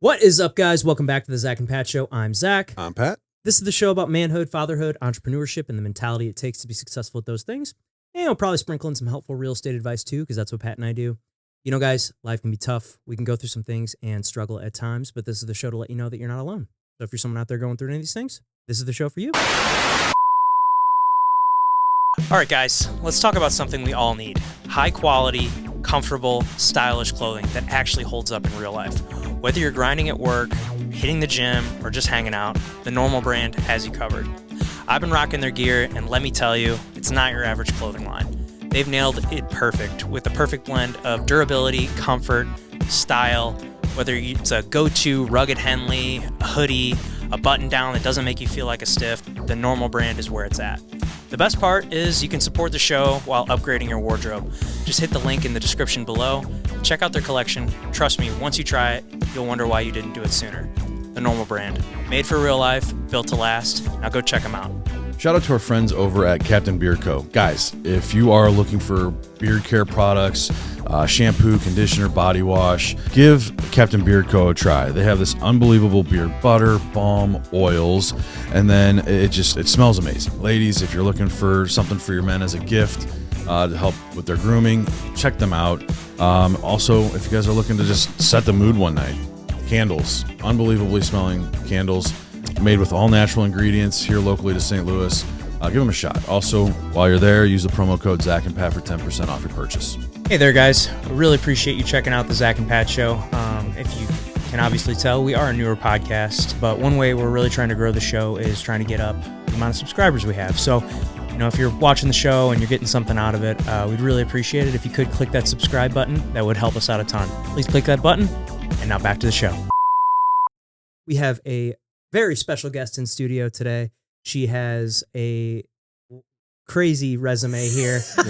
What is up, guys? Welcome back to the Zach and Pat Show. I'm Zach. I'm Pat. This is the show about manhood, fatherhood, entrepreneurship, and the mentality it takes to be successful at those things. And we'll probably sprinkle in some helpful real estate advice too, because that's what Pat and I do. You know, guys, life can be tough. We can go through some things and struggle at times, but this is the show to let you know that you're not alone. So if you're someone out there going through any of these things, this is the show for you. All right, guys, let's talk about something we all need. High quality, comfortable, stylish clothing that actually holds up in real life. Whether you're grinding at work, hitting the gym, or just hanging out, the Normal brand has you covered. I've been rocking their gear, and let me tell you, it's not your average clothing line. They've nailed it perfect with the perfect blend of durability, comfort, style, whether it's a go-to rugged Henley, a hoodie, a button-down that doesn't make you feel like a stiff, the Normal brand is where it's at. The best part is you can support the show while upgrading your wardrobe. Just hit the link in the description below. Check out their collection. Trust me, once you try it, you'll wonder why you didn't do it sooner. The Normal brand. Made for real life, built to last. Now go check them out. Shout out to our friends over at Captain Beard Co. Guys, if you are looking for beard care products, shampoo, conditioner, body wash, give Captain Beard Co. a try. They have this unbelievable beard butter, balm, oils, and then it smells amazing. Ladies, if you're looking for something for your men as a gift to help with their grooming, check them out. Also, if you guys are looking to just set the mood one night, candles, unbelievably smelling candles, made with all natural ingredients here locally to St. Louis. Give them a shot. Also, while you're there, use the promo code Zach and Pat for 10% off your purchase. Hey there, guys. I really appreciate you checking out the Zach and Pat Show. If you can obviously tell, we are a newer podcast, but one way we're really trying to grow the show is trying to get up the amount of subscribers we have. So, you know, if you're watching the show and you're getting something out of it, we'd really appreciate it if you could click that subscribe button. That would help us out a ton. Please click that button. And now back to the show. We have a very special guest in studio today. She has a crazy resume here. So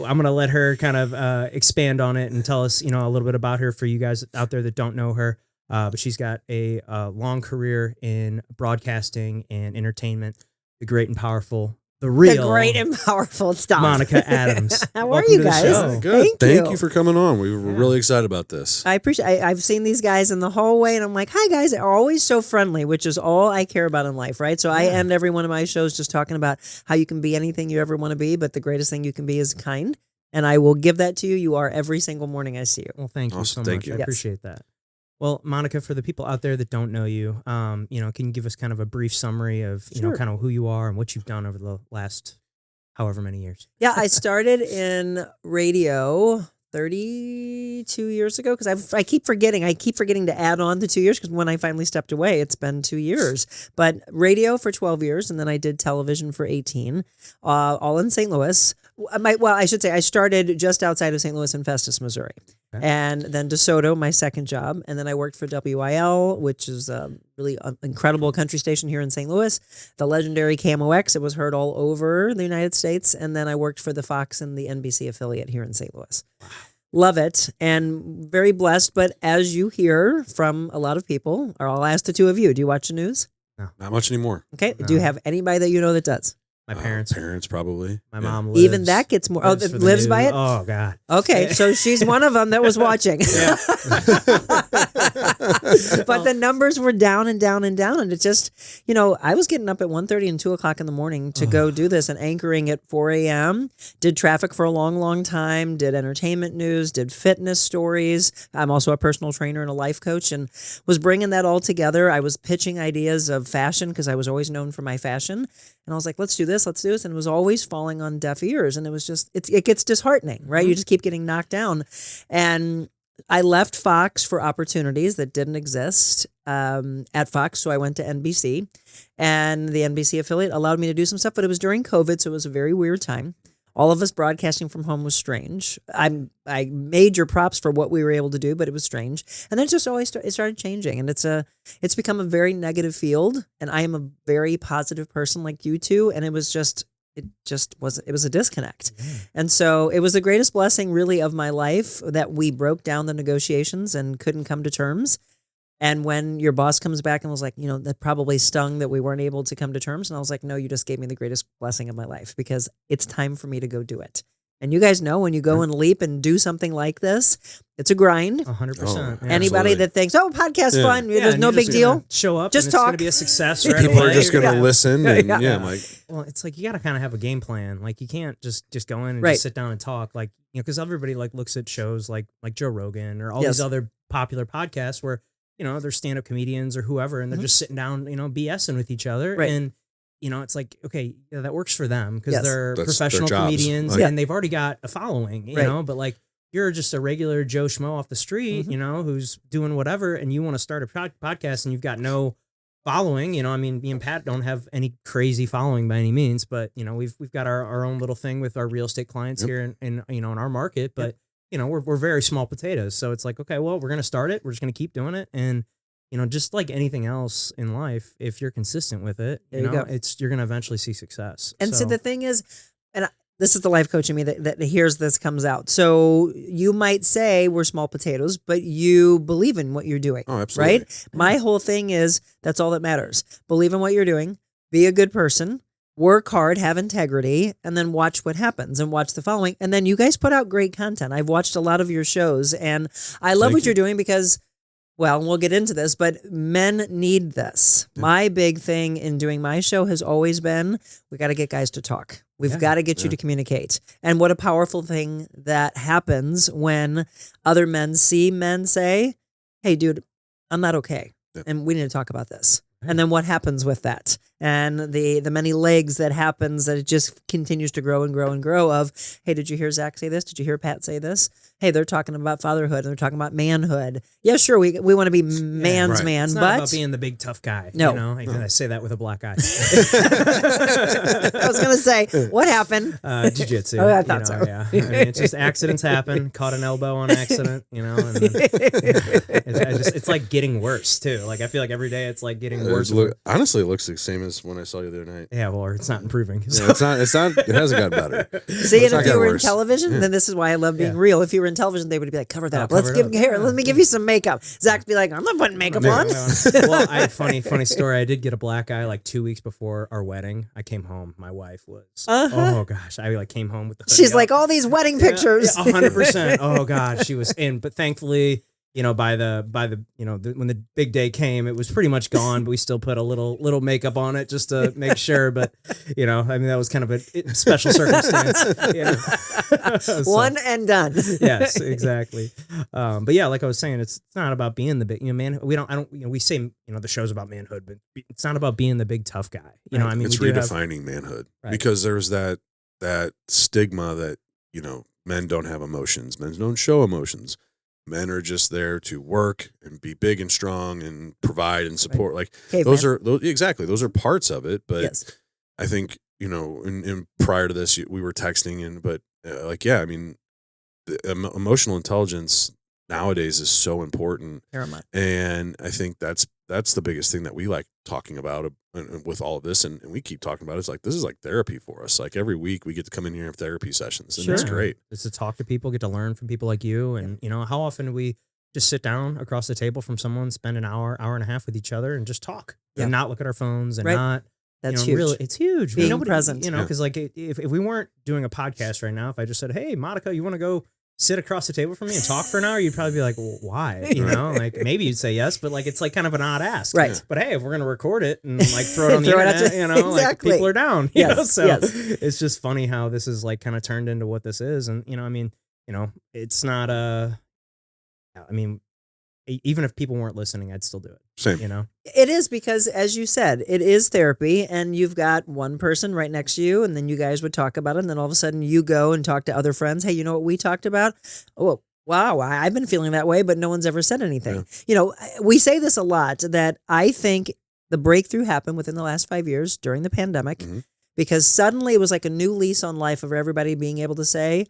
I'm going to let her kind of expand on it and tell us, a little bit about her for you guys out there that don't know her. But she's got a long career in broadcasting and entertainment. The great and powerful, the great and powerful stuff. Monica Adams. How are you guys? Good. Thank you for coming on. We were really excited about this. I appreciate. I've seen these guys in the hallway, and I'm like, "Hi, guys!" They're always so friendly, which is all I care about in life, right? So I end every one of my shows just talking about how you can be anything you ever want to be, but the greatest thing you can be is kind, and I will give that to you. You are every single morning I see you. Well, thank you so much. I appreciate that. Well, Monica, for the people out there that don't know you, can you give us kind of a brief summary of, kind of who you are and what you've done over the last however many years? Yeah, I started in radio 32 years ago because I keep forgetting. I keep forgetting to add on the 2 years because when I finally stepped away, it's been 2 years. But radio for 12 years, and then I did television for 18, all in St. Louis. I should say I started just outside of St. Louis in Festus, Missouri. Okay. And then DeSoto, my second job. And then I worked for WIL, which is a really incredible country station here in St. Louis. The legendary KMOX, it was heard all over the United States. And then I worked for the Fox and the NBC affiliate here in St. Louis. Wow. Love it and very blessed. But as you hear from a lot of people, or I'll ask the two of you, do you watch the news? No. Not much anymore. Okay. No. Do you have anybody that you know that does? My parents. Parents, probody. My mom lives. Even that gets more. Lives by it? Oh, God. Okay, so she's one of them that was watching. Yeah. But the numbers were down and down and down. And it just, I was getting up at 1:30 and 2 o'clock in the morning to go do this and anchoring at 4 a.m. Did traffic for a long, long time. Did entertainment news. Did fitness stories. I'm also a personal trainer and a life coach and was bringing that all together. I was pitching ideas of fashion because I was always known for my fashion. And I was like, let's do this. And it was always falling on deaf ears. And it was just, it gets disheartening, right? Mm-hmm. You just keep getting knocked down. And I left Fox for opportunities that didn't exist at Fox. So I went to NBC, and the NBC affiliate allowed me to do some stuff, but it was during COVID. So it was a very weird time. All of us broadcasting from home was strange. I major props for what we were able to do, but it was strange. And then it started changing, and it's become a very negative field. And I am a very positive person like you two, and it was a disconnect. Mm. And so it was the greatest blessing really of my life that we broke down the negotiations and couldn't come to terms. And when your boss comes back and was like, that probably stung that we weren't able to come to terms. And I was like, no, you just gave me the greatest blessing of my life because it's time for me to go do it. And you guys know when you go and leap and do something like this, it's a grind. 100%. Oh, Anybody that thinks, oh, podcast fun, there's and no you're big just deal. gonna show up. Just and it's going talk. to be a success right People away. are just going to Yeah. listen. And Yeah. I'm like, Well, it's like you got to kind of have a game plan. Like you can't just go in and Right. just sit down and talk. Like because everybody like looks at shows like Joe Rogan or all Yes. these other popular podcasts where they're stand up comedians or whoever, and they're just sitting down BSing with each other. Right. And it's like okay, that works for them because Yes. they're That's their professional jobs. comedians Like- and they've already got a following. You Right. know, but like. You're just a regular Joe Schmo off the street, who's doing whatever, and you want to start a podcast and you've got no following. Me and Pat don't have any crazy following by any means, but we've got our own little thing with our real estate clients here in in our market, but we're very small potatoes. So it's like, okay, well, we're going to start it. We're just going to keep doing it. And just like anything else in life, if you're consistent with it, There you go. you're going to eventually see success. And so the thing is, this is the life coach in me that hears this comes out. So you might say we're small potatoes, but you believe in what you're doing. oh, absolutely. Right? My whole thing is that's all that matters. Believe in what you're doing, be a good person, work hard, have integrity, and then watch what happens and watch the following. And then you guys put out great content. I've watched a lot of your shows and I love Thank what you. you're doing because, well, we'll get into this, but men need this. My big thing in doing my show has always been we got to get guys to talk. We've got to get you to communicate. And what a powerful thing that happens when other men see men say, hey, dude, I'm not okay. Yeah. And we need to talk about this. And then what happens with that? And the many legs that happens that it just continues to grow and grow and grow of, hey, did you hear Zach say this? Did you hear Pat say this? Hey, they're talking about fatherhood and they're talking about manhood. Yeah, sure, we want to be man's right. man, it's not but about being the big tough guy. No. I say that with a black eye. I was going to say, what happened? Jiu-jitsu. Oh, I thought so. Yeah. It's just accidents happen. Caught an elbow on accident, and then it's like getting worse too. Like I feel like every day it's like getting worse. Honestly, it looks the same as when I saw you the other night. Yeah, well, it's not improving. Yeah, it's not. It hasn't gotten better. See, It's and not if you gotten were in worse. television, then this is why I love being Yeah. real. If you were in television, they would be like, cover that up. cover Let's it give up. here. Let me give you some makeup. Zach'd be like, I'm not putting makeup on. Well, I funny story. I did get a black eye like 2 weeks before our wedding. I came home. My wife was oh gosh. I like came home with the hoodie She's up. like, all these wedding pictures. 100%. Oh God, she was in. But thankfully, by the when the big day came, it was pretty much gone. But we still put a little makeup on it just to make sure. But that was kind of a special circumstance. So, One and done. yes, exactly. But yeah, like I was saying, it's not about being the big man. We say the show's about manhood, but it's not about being the big tough guy. It's we do have- redefining manhood Right. because there's that stigma that men don't have emotions, men don't show emotions. Men are just there to work and be big and strong and provide and support. Like Caveman. those are parts of it. But Yes. I think in prior to this, we were texting but the emotional intelligence nowadays is so important. Paramount. And I think that's the biggest thing that we like talking about with all of this. And we keep talking about it. It's like, this is like therapy for us. Like every week we get to come in here and have therapy sessions and it's Sure. great. Just to talk to people, get to learn from people like you. And, how often do we just sit down across the table from someone, spend an hour and a half with each other and just talk Yeah. and not look at our phones and Right. not, That's huge. really, it's huge. Being Nobody- present. because like if we weren't doing a podcast right now, if I just said, hey, Monica, you want to go sit across the table from me and talk for an hour, you'd probably be like, well, why? Like maybe you'd say yes, but like it's like kind of an odd ask. Right. But hey, if we're gonna record it and like throw it on the Throw it out internet, to- like Exactly. people are down. you Yes, know? So yes. it's just funny how this is like kind of turned into what this is. And it's not even if people weren't listening, I'd still do it. Same. It is because, as you said, it is therapy, and you've got one person right next to you, and then you guys would talk about it, and then all of a sudden you go and talk to other friends. Hey, you know what we talked about? Oh, wow, I've been feeling that way, but no one's ever said anything. We say this a lot, that I think the breakthrough happened within the last 5 years during the pandemic, because suddenly it was like a new lease on life of everybody being able to say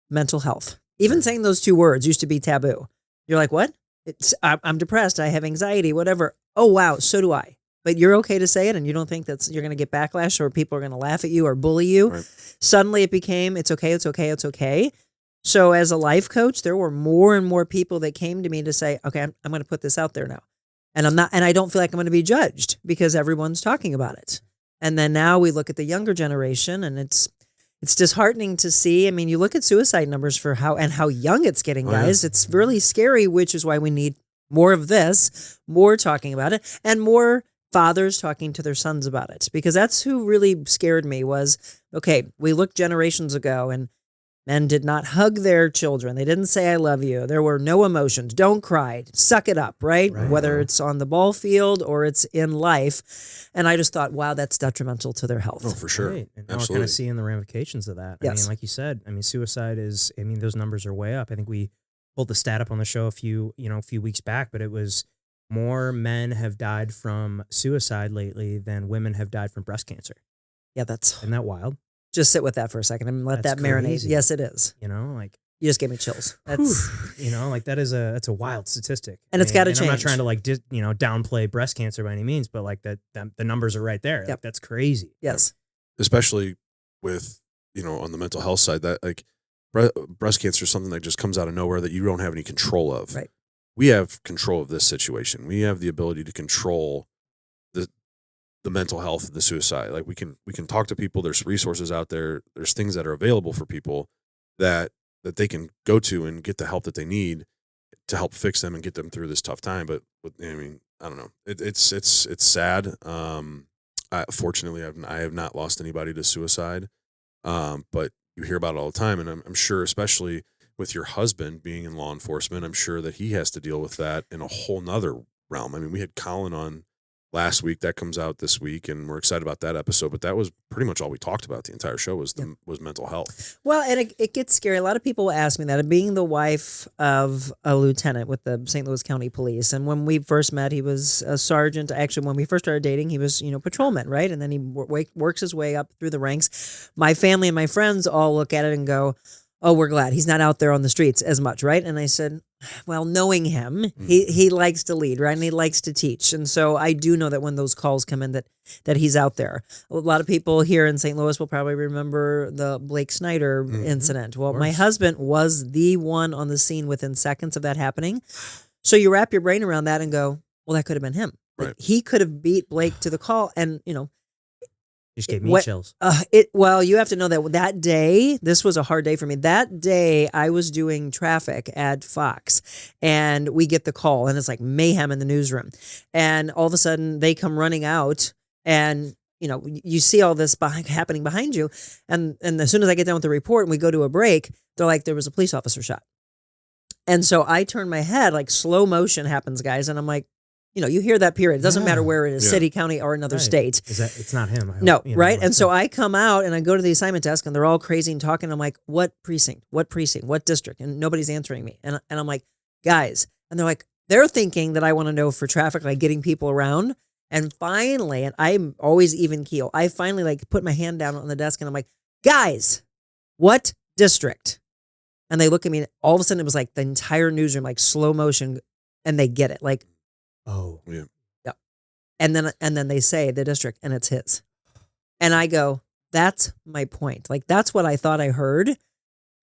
mental health. Even saying those two words used to be taboo. You're like, what? I'm depressed. I have anxiety, whatever. Oh, wow. So do I. But you're okay to say it, and you don't think you're going to get backlash or people are going to laugh at you or bully you. Right. Suddenly it became, it's okay, it's okay, it's okay. So as a life coach, there were more and more people that came to me to say, okay, I'm going to put this out there now. And I don't feel like I'm going to be judged because everyone's talking about it. And then now we look at the younger generation, and it's it's disheartening to see. I mean, you look at suicide numbers for how young it's getting, Oh, yeah. guys. It's really scary, which is why we need more of this, more talking about it, and more fathers talking to their sons about it. Because that's who really scared me was, okay, we looked generations ago and men did not hug their children. They didn't say, I love you. There were no emotions. Don't cry. Suck it up, right? Right. Whether it's on the ball field or it's in life. And I just thought, wow, that's detrimental to their health. Oh, for sure. Right. And now we're kind Absolutely. of seeing the ramifications of that. I Yes. mean, like you said, suicide is, those numbers are way up. I think we pulled the stat up on the show a few weeks back, but it was more men have died from suicide lately than women have died from breast cancer. Yeah, that's Isn't that wild? just sit with that for a second and let That's that marinate. crazy. Yes, it is. Like, You just gave me chills. That's like that's a wild statistic. And it's gotta I'm not change. trying to downplay breast cancer by any means, but like that the numbers are right there. Like, Yep. that's crazy. yes. Especially with, on the mental health side, that like breast cancer is something that just comes out of nowhere that you don't have any control of. Right. We have control of this situation. We have the ability to control the mental health, the suicide. Like we can talk to people. There's resources out there. There's things that are available for people that they can go to and get the help that they need to help fix them and get them through this tough time. But I don't know. It's sad. Fortunately, I have not lost anybody to suicide. But you hear about it all the time, and I'm sure, especially with your husband being in law enforcement, I'm sure that he has to deal with that in a whole nother realm. I mean, we had Colin on last week. That comes out this week, and we're excited about that episode. But that was pretty much all we talked about the entire show was mental health. Well, and it gets scary. A lot of people ask me that. Being the wife of a lieutenant with the St. Louis County Police, and when we first met, he was a sergeant. Actually, when we first started dating, he was patrolman, right? And then he works his way up through the ranks. My family and my friends all look at it and go, "Oh, we're glad he's not out there on the streets as much, right?" And I said, well, knowing him, he likes to lead, right? And he likes to teach. And so I do know that when those calls come in that he's out there. A lot of people here in St. Louis will probably remember the Blake Snyder incident. Well, my husband was the one on the scene within seconds of that happening. So you wrap your brain around that and go, well, that could have been him. Like, Right. he could have beat Blake to the call. And, You just gave me chills. Well, you have to know that day, this was a hard day for me. That day, I was doing traffic at Fox, and we get the call, and it's like mayhem in the newsroom. And all of a sudden, they come running out, and you see all this happening behind you. And as soon as I get done with the report and we go to a break, they're like, there was a police officer shot. And so I turn my head, like slow motion happens, guys, and I'm like, you hear that period. It doesn't matter where it is, Yeah. city, county, or another Right. state. It's not him. I hope, No, right? like And so that. I come out and I go to the assignment desk and they're all crazy and talking. I'm like, what precinct? What precinct? What district? And nobody's answering me. And I'm like, guys. And they're like, they're thinking that I want to know for traffic, like getting people around. And finally, and I'm always even keel, I finally like put my hand down on the desk and I'm like, guys, what district? And they look at me and all of a sudden it was like the entire newsroom, like slow motion, and they get it. Like, Oh, Yeah. and then they say the district and it's his. And I go, that's my point. Like, that's what I thought I heard.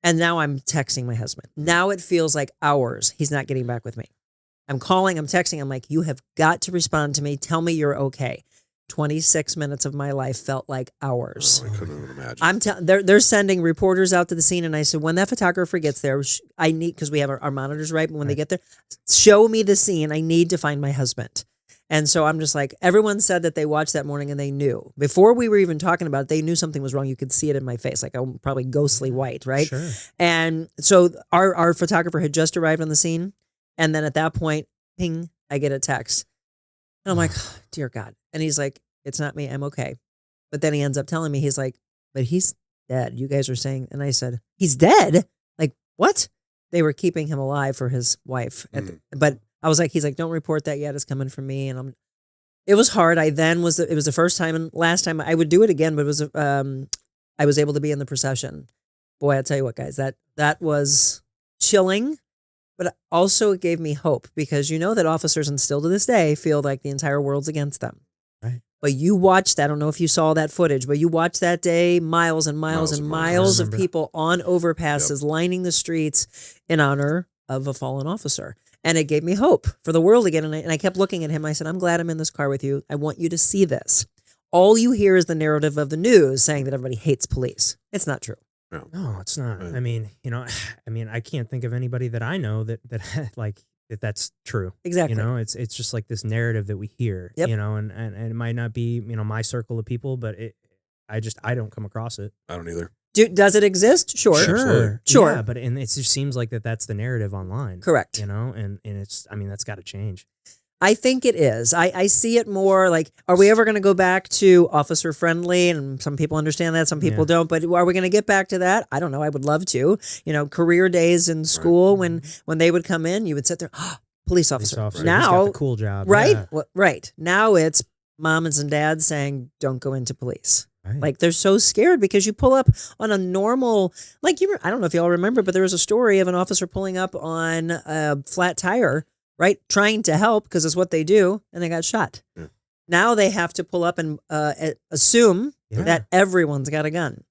And now I'm texting my husband. Now it feels like hours. He's not getting back with me. I'm calling, I'm texting. I'm like, you have got to respond to me. Tell me you're okay. 26 minutes of my life felt like hours. I couldn't even imagine. They're sending reporters out to the scene, and I said, when that photographer gets there, I need, because we have our monitors right, but when they get there, show me the scene. I need to find my husband. And so I'm just like, everyone said that they watched that morning and they knew. Before we were even talking about it, they knew something was wrong. You could see it in my face, like I'm probably ghostly white, right? Sure. And so our photographer had just arrived on the scene, and then at that point, ping, I get a text. And I'm like, oh, dear God. And he's like, it's not me. I'm okay. But then he ends up telling me, he's like, but he's dead. You guys are saying. And I said, he's dead? Like, what? They were keeping him alive for his wife. But I was like, he's like, don't report that yet. It's coming from me. And it was hard. It was the first time and last time I would do it again, but it was, I was able to be in the procession. Boy, I'll tell you what, guys, that was chilling. But also it gave me hope, because that officers, and still to this day, feel like the entire world's against them. Right. But you watched that. I don't know if you saw that footage, but you watched that day, miles and miles and miles of people on overpasses lining the streets in honor of a fallen officer. And it gave me hope for the world again. And I kept looking at him. I said, I'm glad I'm in this car with you. I want you to see this. all you hear is the narrative of the news saying that everybody hates police. It's not true. No, it's not. Right. I mean, I can't think of anybody that I know that like that's true. Exactly. It's just like this narrative that we hear. Yep. And it might not be my circle of people, but I don't come across it. I don't either. Does it exist? Sure. Absolutely. Sure. Yeah, but it just seems like that's the narrative online. Correct. And it's that's got to change. I think it is. I see it more like, are we ever going to go back to officer friendly? And some people understand that, some people don't. But are we going to get back to that? I don't know. I would love to. Career days in school when they would come in, you would sit there, police officer. Right. Now, He's got the cool job, right? Yeah. Well, right. Now it's moms and dads saying, don't go into police. Right. Like they're so scared because you pull up on a normal, I don't know if y'all remember, but there was a story of an officer pulling up on a flat tire, right? Trying to help because it's what they do, and they got shot. Yeah. Now they have to pull up and assume that everyone's got a gun.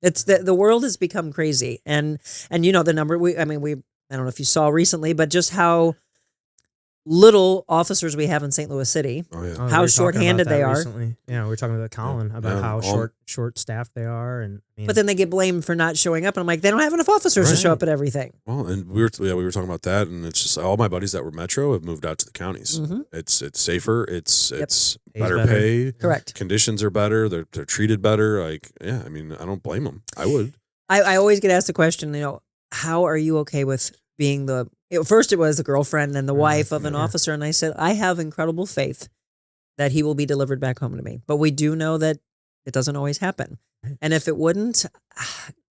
It's the world has become crazy, and the number I don't know if you saw recently, but just how little officers we have in St. Louis City. Oh yeah. Oh, How we were talking short-handed about that they are. recently. Yeah, we were talking about Colin about how short staffed they are, and But then they get blamed for not showing up, and I'm like, they don't have enough officers to show Right. up at everything. Well, and we were talking about that, and it's just all my buddies that were Metro have moved out to the counties. Mhm. It's safer. It's Pays better better. pay. Correct. Conditions are better. They're treated better. Like I mean, I don't blame them. I would. I always get asked the question, how are you okay with being first it was the girlfriend and the wife of an officer, and I said, I have incredible faith that he will be delivered back home to me. But we do know that it doesn't always happen. And if it wouldn't,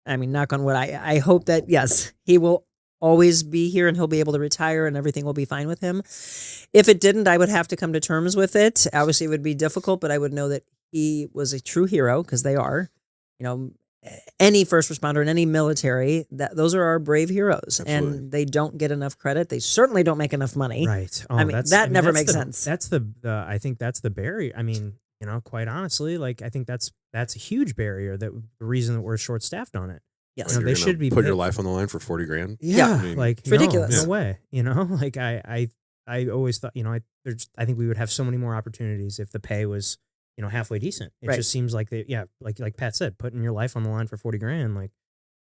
knock on wood, I hope that, yes, he will always be here and he'll be able to retire and everything will be fine with him. If it didn't, I would have to come to terms with it. Obviously, it would be difficult, but I would know that he was a true hero because they are. Any first responder in any military, those are our brave heroes. Absolutely. And they don't get enough credit. They certainly don't make enough money. right. That never makes the- sense. That's I think that's the barrier. Quite honestly, I think that's a huge barrier. That the reason that we're short staffed on it. Yes. You know, You're they gonna should be put your paid- life on the line for 40 grand. Yeah. I mean, Like It's ridiculous. No way. I always thought I think we would have so many more opportunities if the pay was halfway decent. It Right. just seems like like Pat said, putting your life on the line for 40 grand,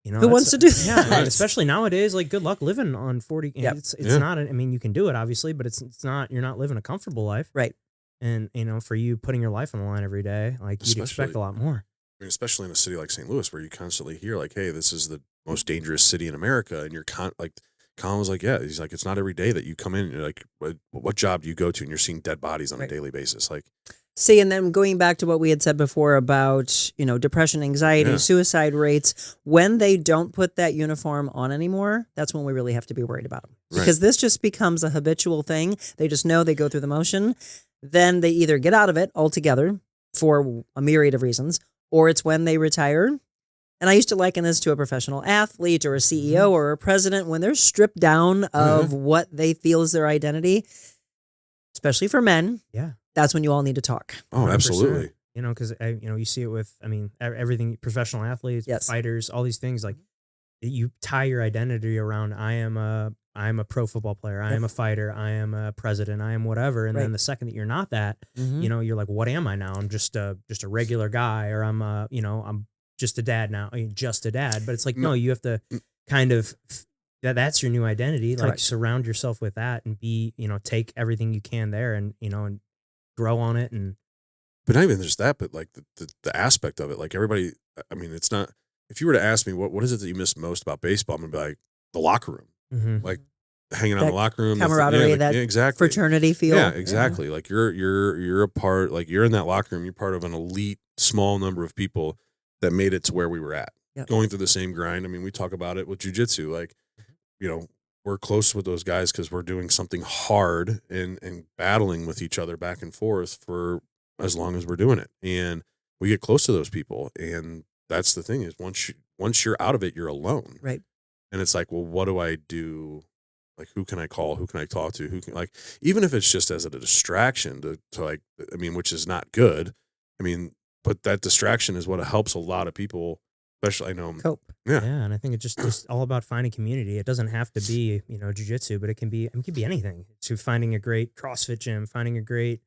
Who wants to do that? Yeah, Right. especially nowadays. Good luck living on 40. Yep. It's Yeah. not. You can do it obviously, but it's not. You're not living a comfortable life, Right. And for you putting your life on the line every day, you'd expect Especially- a lot more. I mean, especially in a city like St. Louis, where you constantly hear hey, this is the most dangerous city in America, and you're Colin was like, yeah, he's like, it's not every day that you come in and you're like, what job do you go to, and you're seeing dead bodies on Right. a daily basis, See, and then going back to what we had said before about, depression, anxiety, Yeah. suicide rates, when they don't put that uniform on anymore, that's when we really have to be worried about them. Right. Because this just becomes a habitual thing. They just know they go through the motion. Then they either get out of it altogether for a myriad of reasons, or it's when they retire. And I used to liken this to a professional athlete or a CEO or a president when they're stripped down of what they feel is their identity, especially for men. Yeah. That's when you all need to talk. Oh, 100%. absolutely. Because you see it with everything, professional athletes, Yes. fighters, all these things. You tie your identity around I am a pro football player, I am a fighter, I am a president, I am whatever, and Right. then the second that you're not that, Mhm. you're like, what am I now? I'm just a regular guy, or I'm just a dad now, just a dad. But it's no, you have to kind of that's your new identity. Correct. Surround yourself with that and be take everything you can there, and and grow on it. And But not even just that, but the aspect of it, everybody, it's not, if you were to ask me what is it that you miss most about baseball, I'm gonna be like, the locker room, hanging out in That the locker room, camaraderie, that exactly. fraternity feel. Yeah, exactly. You're a part, you're in that locker room, you're part of an elite small number of people that made it to where we were at. Yep. Going through the same grind. We talk about it with jujitsu, we're close with those guys because we're doing something hard and battling with each other back and forth for as long as we're doing it. And we get close to those people. And that's the thing, is once you're out of it, you're alone. Right. And it's well, what do I do? Who can I call? Who can I talk to? Who can even if it's just as a distraction to which is not good. But that distraction is what helps a lot of people, especially I know. Cope. Yeah. and I think it's just all about finding community. It doesn't have to be jiu-jitsu, but it can be anything. To finding a great CrossFit gym, finding a great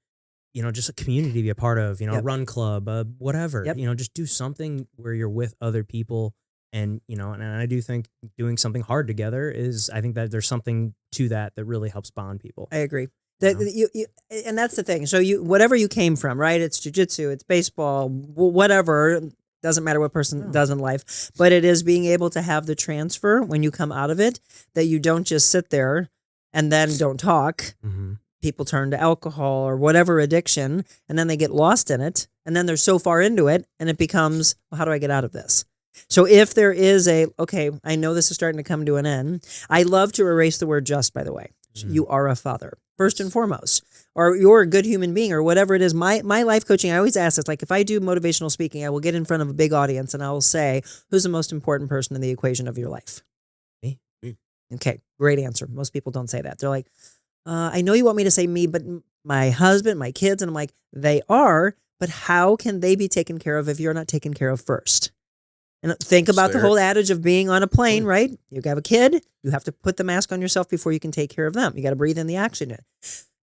just a community to be a part of, a Yep. run club, whatever, Yep. just do something where you're with other people. And, and I do think doing something hard together I think that there's something to that really helps bond people. I agree. You know? And that's the thing. So whatever you came from, right? It's jujitsu, it's baseball, whatever. Doesn't matter what person does in life, but it is being able to have the transfer when you come out of it, that you don't just sit there and then don't talk. Mm-hmm. People turn to alcohol or whatever addiction, and then they get lost in it, and then they're so far into it, and it becomes, well, how do I get out of this? So if there is okay, I know this is starting to come to an end. I love to erase the word just, by the way. So you are a father, first and foremost, or you're a good human being, or whatever it is. My life coaching, I always ask this, like if I do motivational speaking, I will get in front of a big audience and I will say, who's the most important person in the equation of your life? Me. Okay, great answer. Most people don't say that. They're like, I know you want me to say me, but my husband, my kids, and I'm like, they are, but how can they be taken care of if you're not taken care of first? And think about the whole adage of being on a plane, right? You have a kid, you have to put the mask on yourself before you can take care of them. You got to breathe in the oxygen.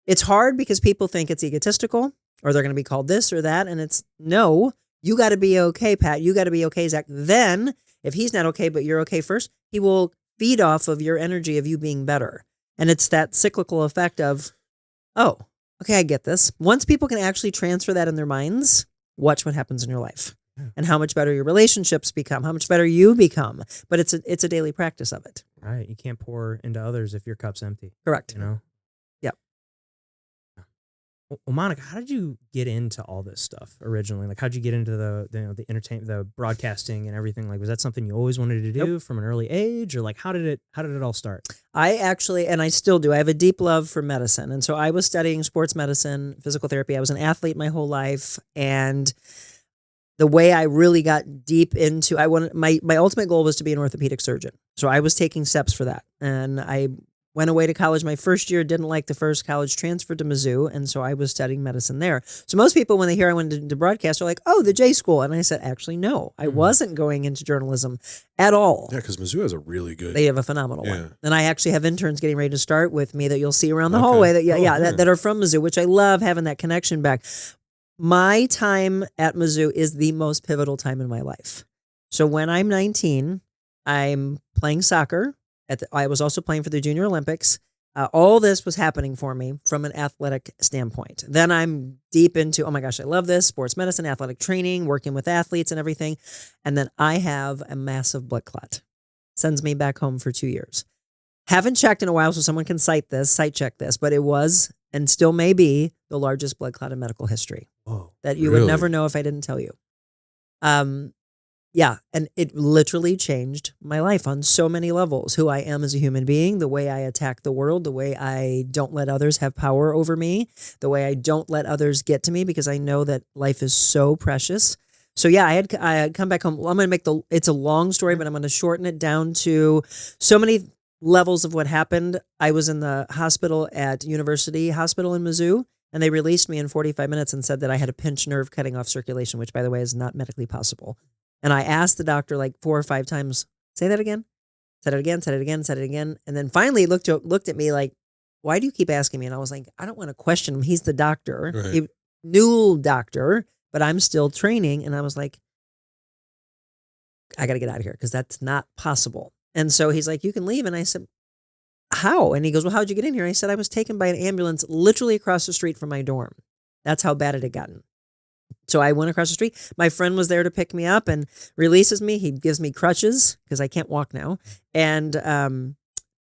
It's hard because people think it's egotistical or they're going to be called this or that. And it's no, you got to be okay, Pat. You got to be okay, Zach. Then if he's not okay, but you're okay first, he will feed off of your energy of you being better. And it's that cyclical effect of, oh, okay, I get this. Once people can actually transfer that in their minds, watch what happens in your life. And how much better your relationships become, how much better you become. But it's a daily practice of it. Right. You can't pour into others if your cup's empty. Correct. Yep. Well, Monica, how did you get into all this stuff originally? Like, how'd you get into the entertainment, the broadcasting and everything? Like, was that something you always wanted to do from an early age, or like, how did it all start? I actually, and I still do, I have a deep love for medicine. And so I was studying sports medicine, physical therapy. I was an athlete my whole life. And the way I really got deep into, my ultimate goal was to be an orthopedic surgeon. So I was taking steps for that. And I went away to college my first year, didn't like the first college, transferred to Mizzou. And so I was studying medicine there. So most people, when they hear I went into broadcast, are like, oh, the J school. And I said, actually, no, I wasn't going into journalism at all. Yeah, because Mizzou has a really good. They have a phenomenal one. And I actually have interns getting ready to start with me that you'll see around the Okay. hallway that are from Mizzou, which I love having that connection back. My time at Mizzou is the most pivotal time in my life. So when I'm 19, I'm playing soccer. I was also playing for the Junior Olympics. All this was happening for me from an athletic standpoint. Then I'm deep into, oh my gosh, I love this, sports medicine, athletic training, working with athletes and everything. And then I have a massive blood clot. Sends me back home for 2 years. Haven't checked in a while, so someone can site check this, but it was and still may be the largest blood clot in medical history. Whoa. That you Really? would never know if I didn't tell you. Yeah, and it literally changed my life on so many levels. Who I am as a human being, the way I attack the world, the way I don't let others have power over me, the way I don't let others get to me because I know that life is so precious. So yeah, I had come back home. Well, I'm going to make it's a long story, but I'm going to shorten it down to so many levels of what happened. I was in the hospital at University Hospital in Mizzou, and they released me in 45 minutes and said that I had a pinched nerve cutting off circulation, which by the way is not medically possible. And I asked the doctor like 4 or 5 times, say that again, said it again, said it again, said it again. And then finally he looked at me like, why do you keep asking me? And I was like, I don't want to question him. He's the doctor, Right. new doctor, but I'm still training. And I was like, I got to get out of here because that's not possible. And so he's like, you can leave. And I said, how? And he goes, well, how'd you get in here? I said, I was taken by an ambulance literally across the street from my dorm. That's how bad it had gotten. So I went across the street. My friend was there to pick me up and releases me. He gives me crutches because I can't walk now and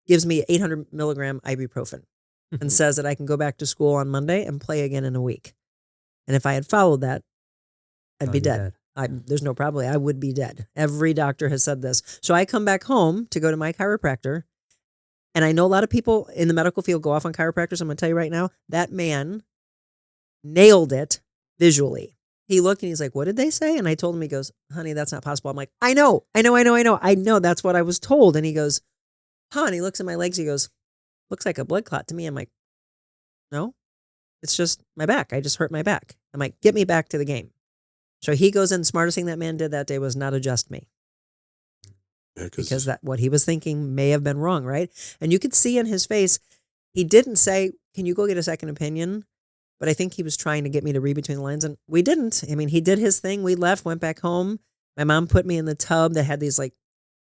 gives me 800 milligram ibuprofen and says that I can go back to school on Monday and play again in a week. And if I had followed that, I'd be dead. There's no probably. I would be dead. Every doctor has said this. So I come back home to go to my chiropractor. And I know a lot of people in the medical field go off on chiropractors. I'm going to tell you right now, that man nailed it visually. He looked and he's like, what did they say? And I told him, he goes, honey, that's not possible. I'm like, I know. That's what I was told. And he goes, huh? And he looks at my legs. He goes, looks like a blood clot to me. I'm like, no, it's just my back. I just hurt my back. I'm like, get me back to the game. So he goes in. Smartest thing that man did that day was not adjust me. Yeah, Because that what he was thinking may have been wrong, right? And you could see in his face, he didn't say, can you go get a second opinion? but I think he was trying to get me to read between the lines, and we didn't. I mean, he did his thing. We left, went back home. My mom put me in the tub that had these like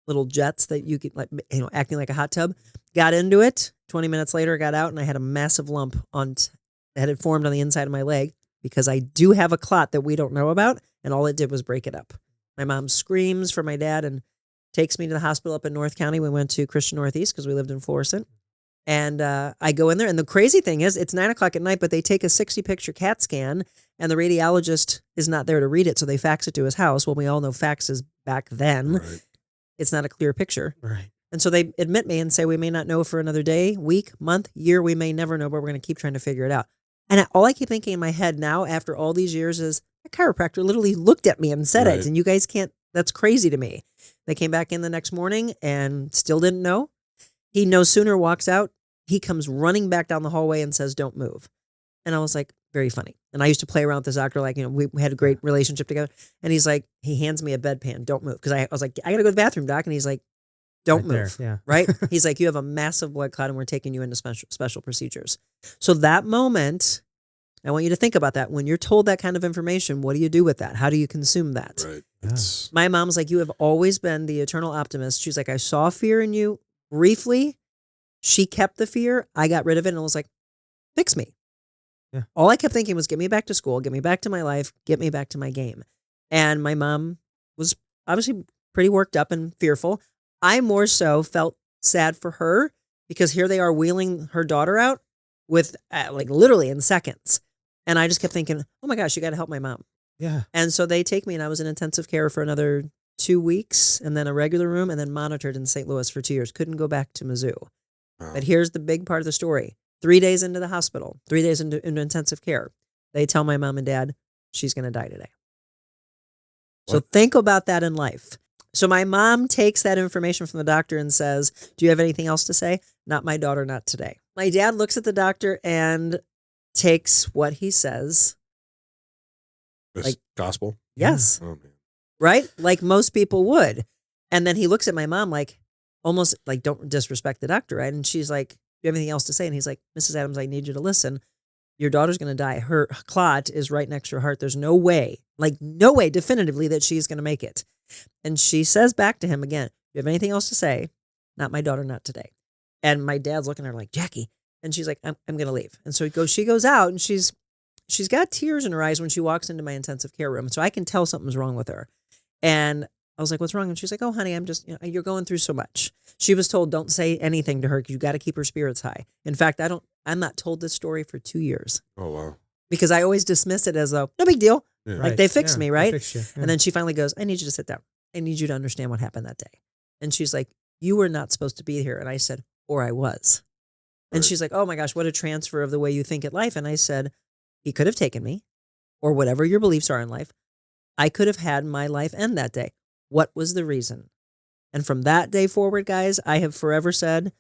little jets that you could, like, acting like a hot tub. Got into it. 20 minutes later, got out, and I had a massive lump that had formed on the inside of my leg because I do have a clot that we don't know about, and all it did was break it up. My mom screams for my dad and takes me to the hospital up in North County. We went to Christian Northeast because we lived in Florissant. And I go in there, and the crazy thing is it's 9:00 at night, but they take a 60-picture CAT scan, and the radiologist is not there to read it, so they fax it to his house. Well, we all know faxes back then. Right. It's not a clear picture. Right. And so they admit me and say, we may not know for another day, week, month, year. We may never know, but we're going to keep trying to figure it out. And all I keep thinking in my head now, after all these years, is a chiropractor literally looked at me and said Right. it. And you guys can't, that's crazy to me. They came back in the next morning and still didn't know. He no sooner walks out, he comes running back down the hallway and says, don't move. And I was like, very funny. And I used to play around with this doctor, like, we had a great relationship together. And he's like, he hands me a bedpan, don't move. Because I was like, I got to go to the bathroom, doc. And he's like, don't Right move. there, yeah. Right? He's like, you have a massive blood clot and we're taking you into special procedures. So that moment, I want you to think about that. When you're told that kind of information, what do you do with that? How do you consume that? Right. Yeah. It's My mom's like, you have always been the eternal optimist. She's like, I saw fear in you briefly. She kept the fear. I got rid of it and was like, fix me. Yeah. All I kept thinking was get me back to school, get me back to my life, get me back to my game. And my mom was obviously pretty worked up and fearful. I more so felt sad for her because here they are wheeling her daughter out with like literally in seconds. And I just kept thinking, oh my gosh, you got to help my mom. Yeah. And so they take me and I was in intensive care for another 2 weeks and then a regular room and then monitored in St. Louis for 2 years. Couldn't go back to Mizzou. wow. But here's the big part of the story. 3 days into the hospital, 3 days into intensive care, they tell my mom and dad, she's going to die today. So What? think about that in life. So my mom takes that information from the doctor and says, do you have anything else to say? Not my daughter, not today. My dad looks at the doctor and takes what he says. It's like- gospel. Yes. Oh man. Right? Like most people would. And then he looks at my mom like, almost like, don't disrespect the doctor, right? And she's like, do you have anything else to say? And he's like, Mrs. Adams, I need you to listen. Your daughter's going to die. Her clot is right next to her heart. There's no way, definitively that she's going to make it. And she says back to him again, do you have anything else to say? Not my daughter, not today. And my dad's looking at her like, Jackie. And she's like, I'm going to leave. And so she goes out and she's got tears in her eyes when she walks into my intensive care room. So I can tell something's wrong with her. And I was like, what's wrong? And she's like, oh, honey, I'm just, you're going through so much. She was told, don't say anything to her because you got to keep her spirits high. In fact, I'm not told this story for 2 years Oh wow. because I always dismiss it as though, no big deal. Yeah. Like they fixed me, they right? fixed you. Yeah. And then she finally goes, I need you to sit down. I need you to understand what happened that day. And she's like, you were not supposed to be here. And I said, or I was. And Right. she's like, oh my gosh, what a transfer of the way you think at life. And I said, he could have taken me or whatever your beliefs are in life. I could have had my life end that day. What was the reason? And from that day forward, guys, I have forever said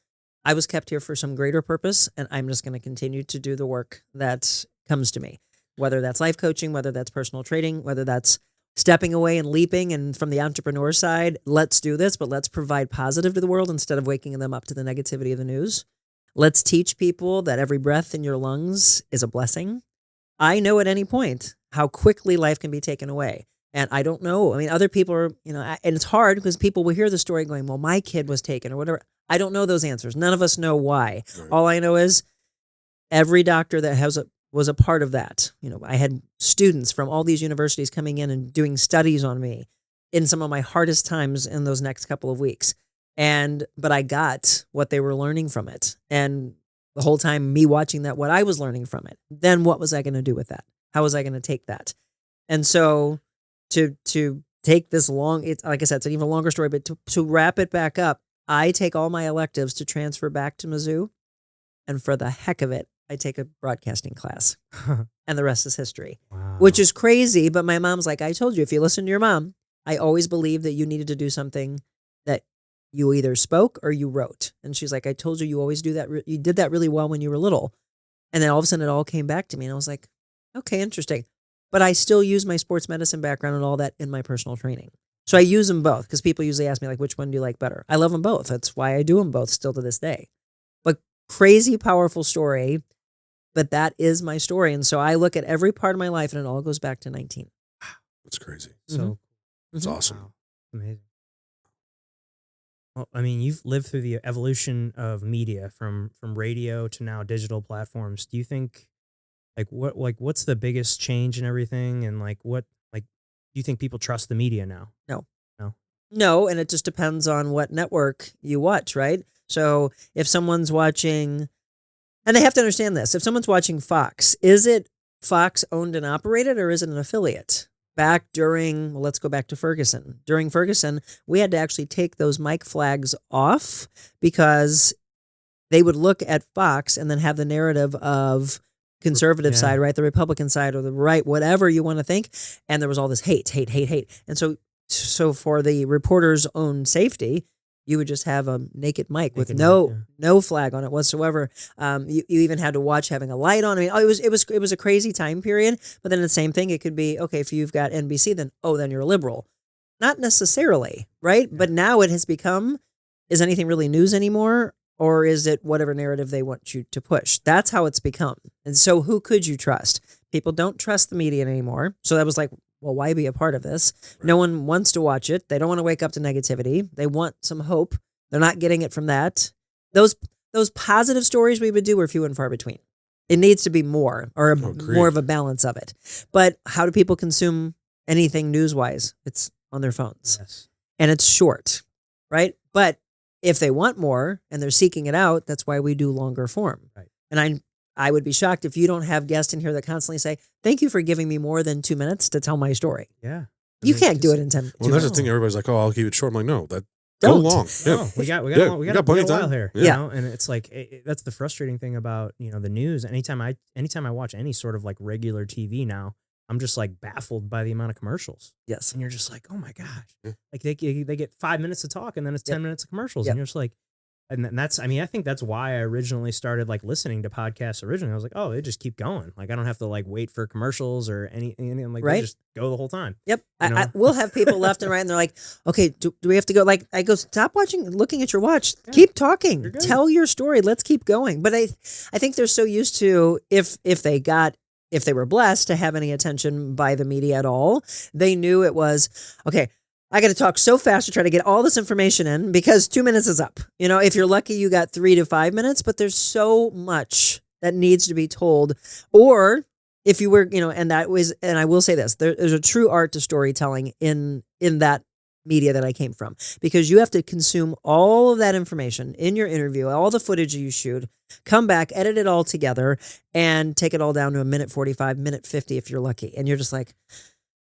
I was kept here for some greater purpose, and I'm just going to continue to do the work that comes to me, whether that's life coaching, whether that's personal training, whether that's stepping away and leaping. And from the entrepreneur side, let's do this, but let's provide positive to the world instead of waking them up to the negativity of the news. Let's teach people that every breath in your lungs is a blessing. I know at any point how quickly life can be taken away. And I don't know. I mean, other people are, and it's hard because people will hear the story going, well, my kid was taken or whatever. I don't know those answers. None of us know why. Right. All I know is every doctor that was a part of that. I had students from all these universities coming in and doing studies on me in some of my hardest times in those next couple of weeks. But I got what they were learning from it. And the whole time me watching that, what I was learning from it, then what was I going to do with that? How was I going to take that? And so to take this long, it's like I said, it's an even longer story, but to wrap it back up, I take all my electives to transfer back to Mizzou. And for the heck of it, I take a broadcasting class and the rest is history, Wow. which is crazy. But my mom's like, I told you, if you listen to your mom, I always believed that you needed to do something that you either spoke or you wrote. And she's like, I told you, you always do that. You did that really well when you were little. And then all of a sudden it all came back to me. And I was like, okay, interesting. But I still use my sports medicine background and all that in my personal training. So I use them both because people usually ask me, like, which one do you like better? I love them both. That's why I do them both still to this day. But crazy, powerful story. but that is my story. And so I look at every part of my life and it all goes back to 19. That's crazy. So That's awesome. wow, amazing. Well, I mean, you've lived through the evolution of media from radio to now digital platforms. Do you think what's the biggest change in everything, and do you think people trust the media now? No, and it just depends on what network you watch, right? So if someone's watching, and they have to understand this, if someone's watching Fox, is it Fox owned and operated, or is it an affiliate? Back during, let's go back to Ferguson. During Ferguson, we had to actually take those mic flags off because they would look at Fox and then have the narrative of conservative side, right? The Republican side or the right, whatever you want to think. And there was all this hate. And so for the reporter's own safety, you would just have a naked mic with no flag on it whatsoever. You even had to watch having a light on. I mean, it was a crazy time period. But then the same thing, it could be, okay, if you've got NBC, then you're a liberal. Not necessarily, right? Yeah. But now it has become, is anything really news anymore? Or is it whatever narrative they want you to push? That's how it's become. And so who could you trust? People don't trust the media anymore. So that was like, well, why be a part of this? Right. No one wants to watch it. They don't want to wake up to negativity. They want some hope. They're not getting it from that. Those positive stories we would do were few and far between. It needs to be more, or more of a balance of it. But how do people consume anything news-wise? It's on their phones. Yes. And it's short, right? But if they want more and they're seeking it out, that's why we do longer form. Right. And I would be shocked if you don't have guests in here that constantly say, thank you for giving me more than 2 minutes to tell my story. Yeah. You can't do it in 10 minutes. Well, that's the thing. Everybody's like, oh, I'll keep it short. I'm like, no, go Don't. long. No, we got a plenty of while time here. Yeah. You know? And it's like, that's the frustrating thing about, the news. Anytime I watch any sort of like regular TV now, I'm just like baffled by the amount of commercials. Yes. And you're just like, oh my gosh. Yeah. Like they get 5 minutes to talk and then it's 10 minutes of commercials. And you're just like, and that's, I think that's why I originally started like listening to podcasts originally. I was like, oh, they just keep going. Like I don't have to like wait for commercials or anything. Like they just go the whole time. Yep. We'll have people left and right and they're like, okay, do we have to go? Like I go, stop looking at your watch. Yeah. Keep talking. Tell your story. Let's keep going. But I think they're so used to if they were blessed to have any attention by the media at all, they knew it was, okay, I got to talk so fast to try to get all this information in because 2 minutes is up. If you're lucky, you got 3 to 5 minutes, but there's so much that needs to be told. Or if you were, and I will say this, there's a true art to storytelling in that media that I came from, because you have to consume all of that information in your interview, all the footage you shoot, come back, edit it all together, and take it all down to a minute 45, minute 50 if you're lucky. And you're just like,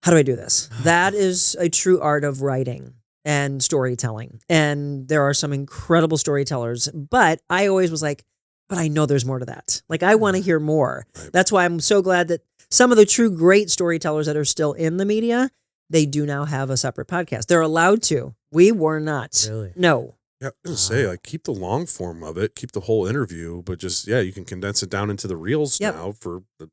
how do I do this? That is a true art of writing and storytelling. And there are some incredible storytellers, but I always was like, but I know there's more to that. Like, I want to hear more. Right. That's why I'm so glad that some of the true great storytellers that are still in the media, they do now have a separate podcast. They're allowed to. We were not. Really? No. Yeah, I was gonna say, like, keep the long form of it, keep the whole interview, but just, you can condense it down into the reels now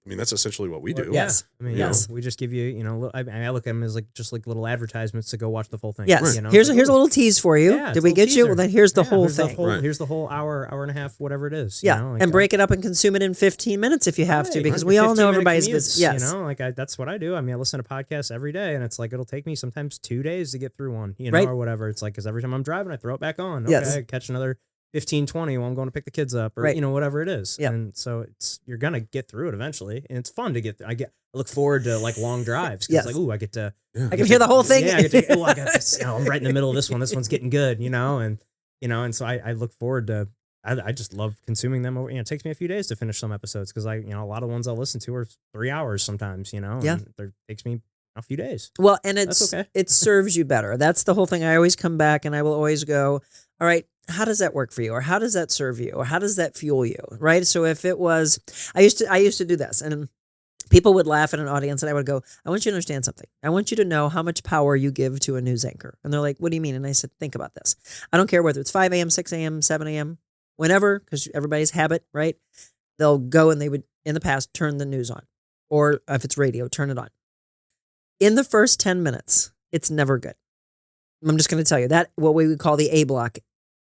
that's essentially what we do. Yes. Yes. We just give you, I look at them as like, just like little advertisements to go watch the full thing. Yes. Right. Here's a little tease for you. Did we get you? Well, then here's the whole thing. Here's the whole hour and a half, whatever it is. Yeah. And break it up and consume it in 15 minutes if you have to, because we all know everybody's busy. Yes. That's what I do. I listen to podcasts every day, and it's like, it'll take me sometimes 2 days to get through one, or whatever. It's like, because every time I'm driving, I throw it back on. Okay, I catch another 15, 20 while I'm going to pick the kids up, or whatever it is. Yep. And so you're gonna get through it eventually, and it's fun to get. I look forward to like long drives because it's like, I get to. I can hear the whole thing. Yeah, I got this. I'm right in the middle of this one. This one's getting good, and so I look forward to. I just love consuming them. It takes me a few days to finish some episodes because a lot of ones I'll listen to are 3 hours sometimes. And it takes me a few days. Well, and it serves you better. That's the whole thing. I always come back and I will always go, all right, how does that work for you? Or how does that serve you? Or how does that fuel you? Right. So if it was, I used to do this, and people would laugh at an audience and I would go, I want you to understand something. I want you to know how much power you give to a news anchor. And they're like, what do you mean? And I said, think about this. I don't care whether it's 5 a.m., 6 a.m., 7 a.m., whenever, because everybody's habit, right? They'll go and they would, in the past, turn the news on. Or if it's radio, turn it on. In the first 10 minutes, it's never good. I'm just going to tell you that, what we would call the A block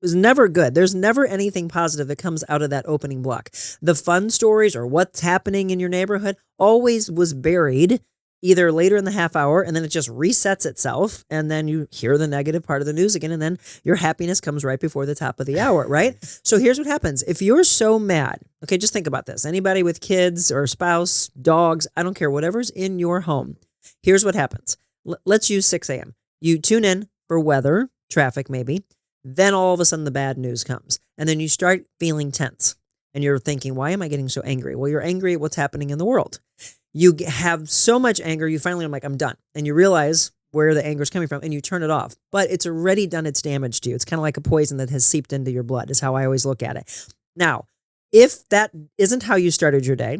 was never good. There's never anything positive that comes out of that opening block. The fun stories or what's happening in your neighborhood always was buried either later in the half hour, and then it just resets itself, and then you hear the negative part of the news again, and then your happiness comes right before the top of the hour, right? So here's what happens. If you're so mad, okay, just think about this. Anybody with kids or spouse, dogs, I don't care, whatever's in your home, here's what happens. Let's use 6 a.m. You tune in for weather, traffic maybe, then all of a sudden the bad news comes, and then you start feeling tense, and you're thinking, why am I getting so angry? Well, you're angry at what's happening in the world. You have so much anger, you finally are like, I'm done. And you realize where the anger is coming from and you turn it off. But it's already done its damage to you. It's kind of like a poison that has seeped into your blood is how I always look at it. Now, if that isn't how you started your day,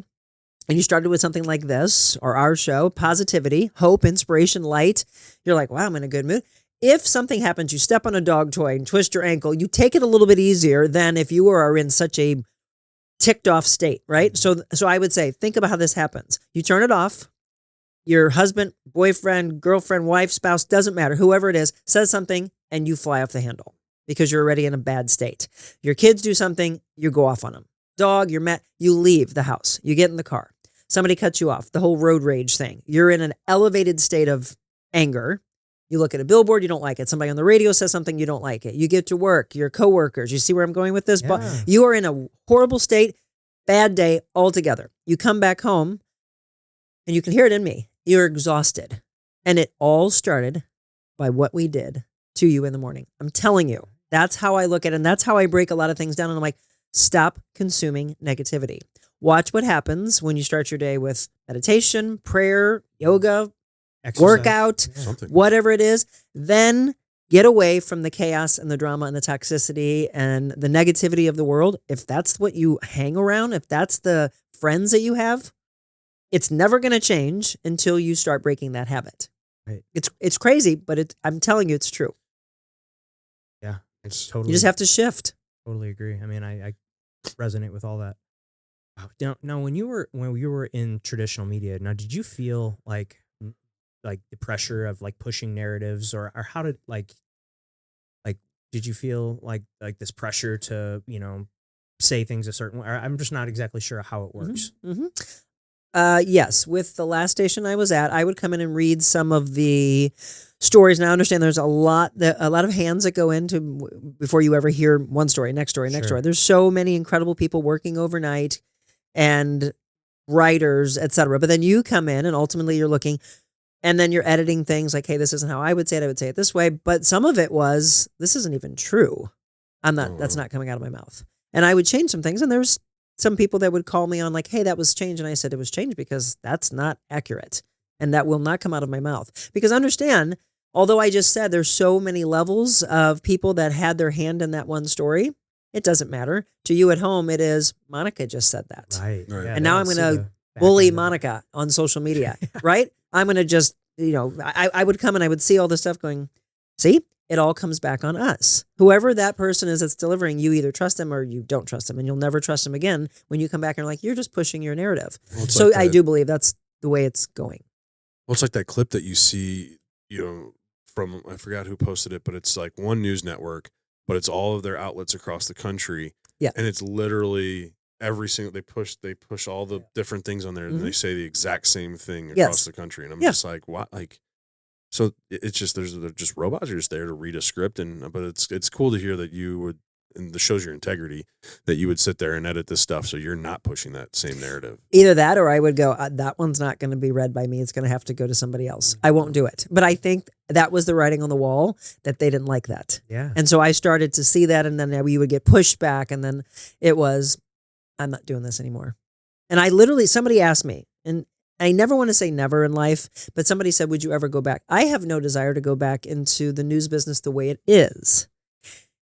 and you started with something like this or our show, positivity, hope, inspiration, light, you're like, wow, I'm in a good mood. If something happens, you step on a dog toy and twist your ankle, you take it a little bit easier than if you are in such a ticked off state, right? So I would say, think about how this happens. You turn it off. Your husband, boyfriend, girlfriend, wife, spouse, doesn't matter, whoever it is, says something and you fly off the handle because you're already in a bad state. Your kids do something, you go off on them. Dog, you're mad, you leave the house. You get in the car. Somebody cuts you off, the whole road rage thing. You're in an elevated state of anger. You look at a billboard, you don't like it. Somebody on the radio says something, you don't like it. You get to work, your coworkers, you see where I'm going with this? Yeah. But you are in a horrible state, bad day altogether. You come back home and you can hear it in me. You're exhausted. And it all started by what we did to you in the morning. I'm telling you, that's how I look at it. And that's how I break a lot of things down. And I'm like, stop consuming negativity. Watch what happens when you start your day with meditation, prayer, yoga, Exercise. workout, Something. whatever it is. Then get away from the chaos and the drama and the toxicity and the negativity of the world. If that's what you hang around, if that's the friends that you have, it's never going to change until you start breaking that habit. Right. It's crazy, but I'm telling you, it's true. Yeah, it's totally. You just have to shift. Totally agree. I mean, I resonate with all that. Now, when you were in traditional media, now did you feel like the pressure of like pushing narratives, or how did like did you feel like this pressure to say things a certain way? I'm just not exactly sure how it works. Yes, with the last station I was at, I would come in and read some of the stories. Now I understand there's a lot of hands that go into before you ever hear one story, next story, next Sure. story. There's so many incredible people working overnight and writers, etc. But then you come in and ultimately you're looking, and then you're editing things like, hey, this isn't how I would say it. I would say it this way. But some of it was, this isn't even true. That's not coming out of my mouth. And I would change some things. And there's some people that would call me on like, hey, that was changed. And I said, it was changed because that's not accurate. And that will not come out of my mouth. Because understand, although I just said there's so many levels of people that had their hand in that one story, it doesn't matter. To you at home, it is, Monica just said that. Right. Yeah, And now they I'm don't going see to the back bully end of it. Monica on social media, right? I'm going to just, I would come and I would see all this stuff going, see, it all comes back on us. Whoever that person is that's delivering, you either trust them or you don't trust them. And you'll never trust them again when you come back and are like, you're just pushing your narrative. Well, it's So like I that- do believe that's the way it's going. Well, it's like that clip that you see, from, I forgot who posted it, but it's like one news network, but it's all of their outlets across the country. Yeah. And it's literally every single, they push all the different things on there and they say the exact same thing across Yes. the country. And I'm Yeah. just like, what? Like, so it's just, they're just robots are just there to read a script. But it's cool to hear that you would, and this shows your integrity, that you would sit there and edit this stuff so you're not pushing that same narrative. Either that or I would go, that one's not going to be read by me. It's going to have to go to somebody else. I won't do it. But I think that was the writing on the wall that they didn't like that. Yeah. And so I started to see that, and then we would get pushed back, and then it was, I'm not doing this anymore. And somebody asked me, and I never want to say never in life, but somebody said, would you ever go back? I have no desire to go back into the news business the way it is.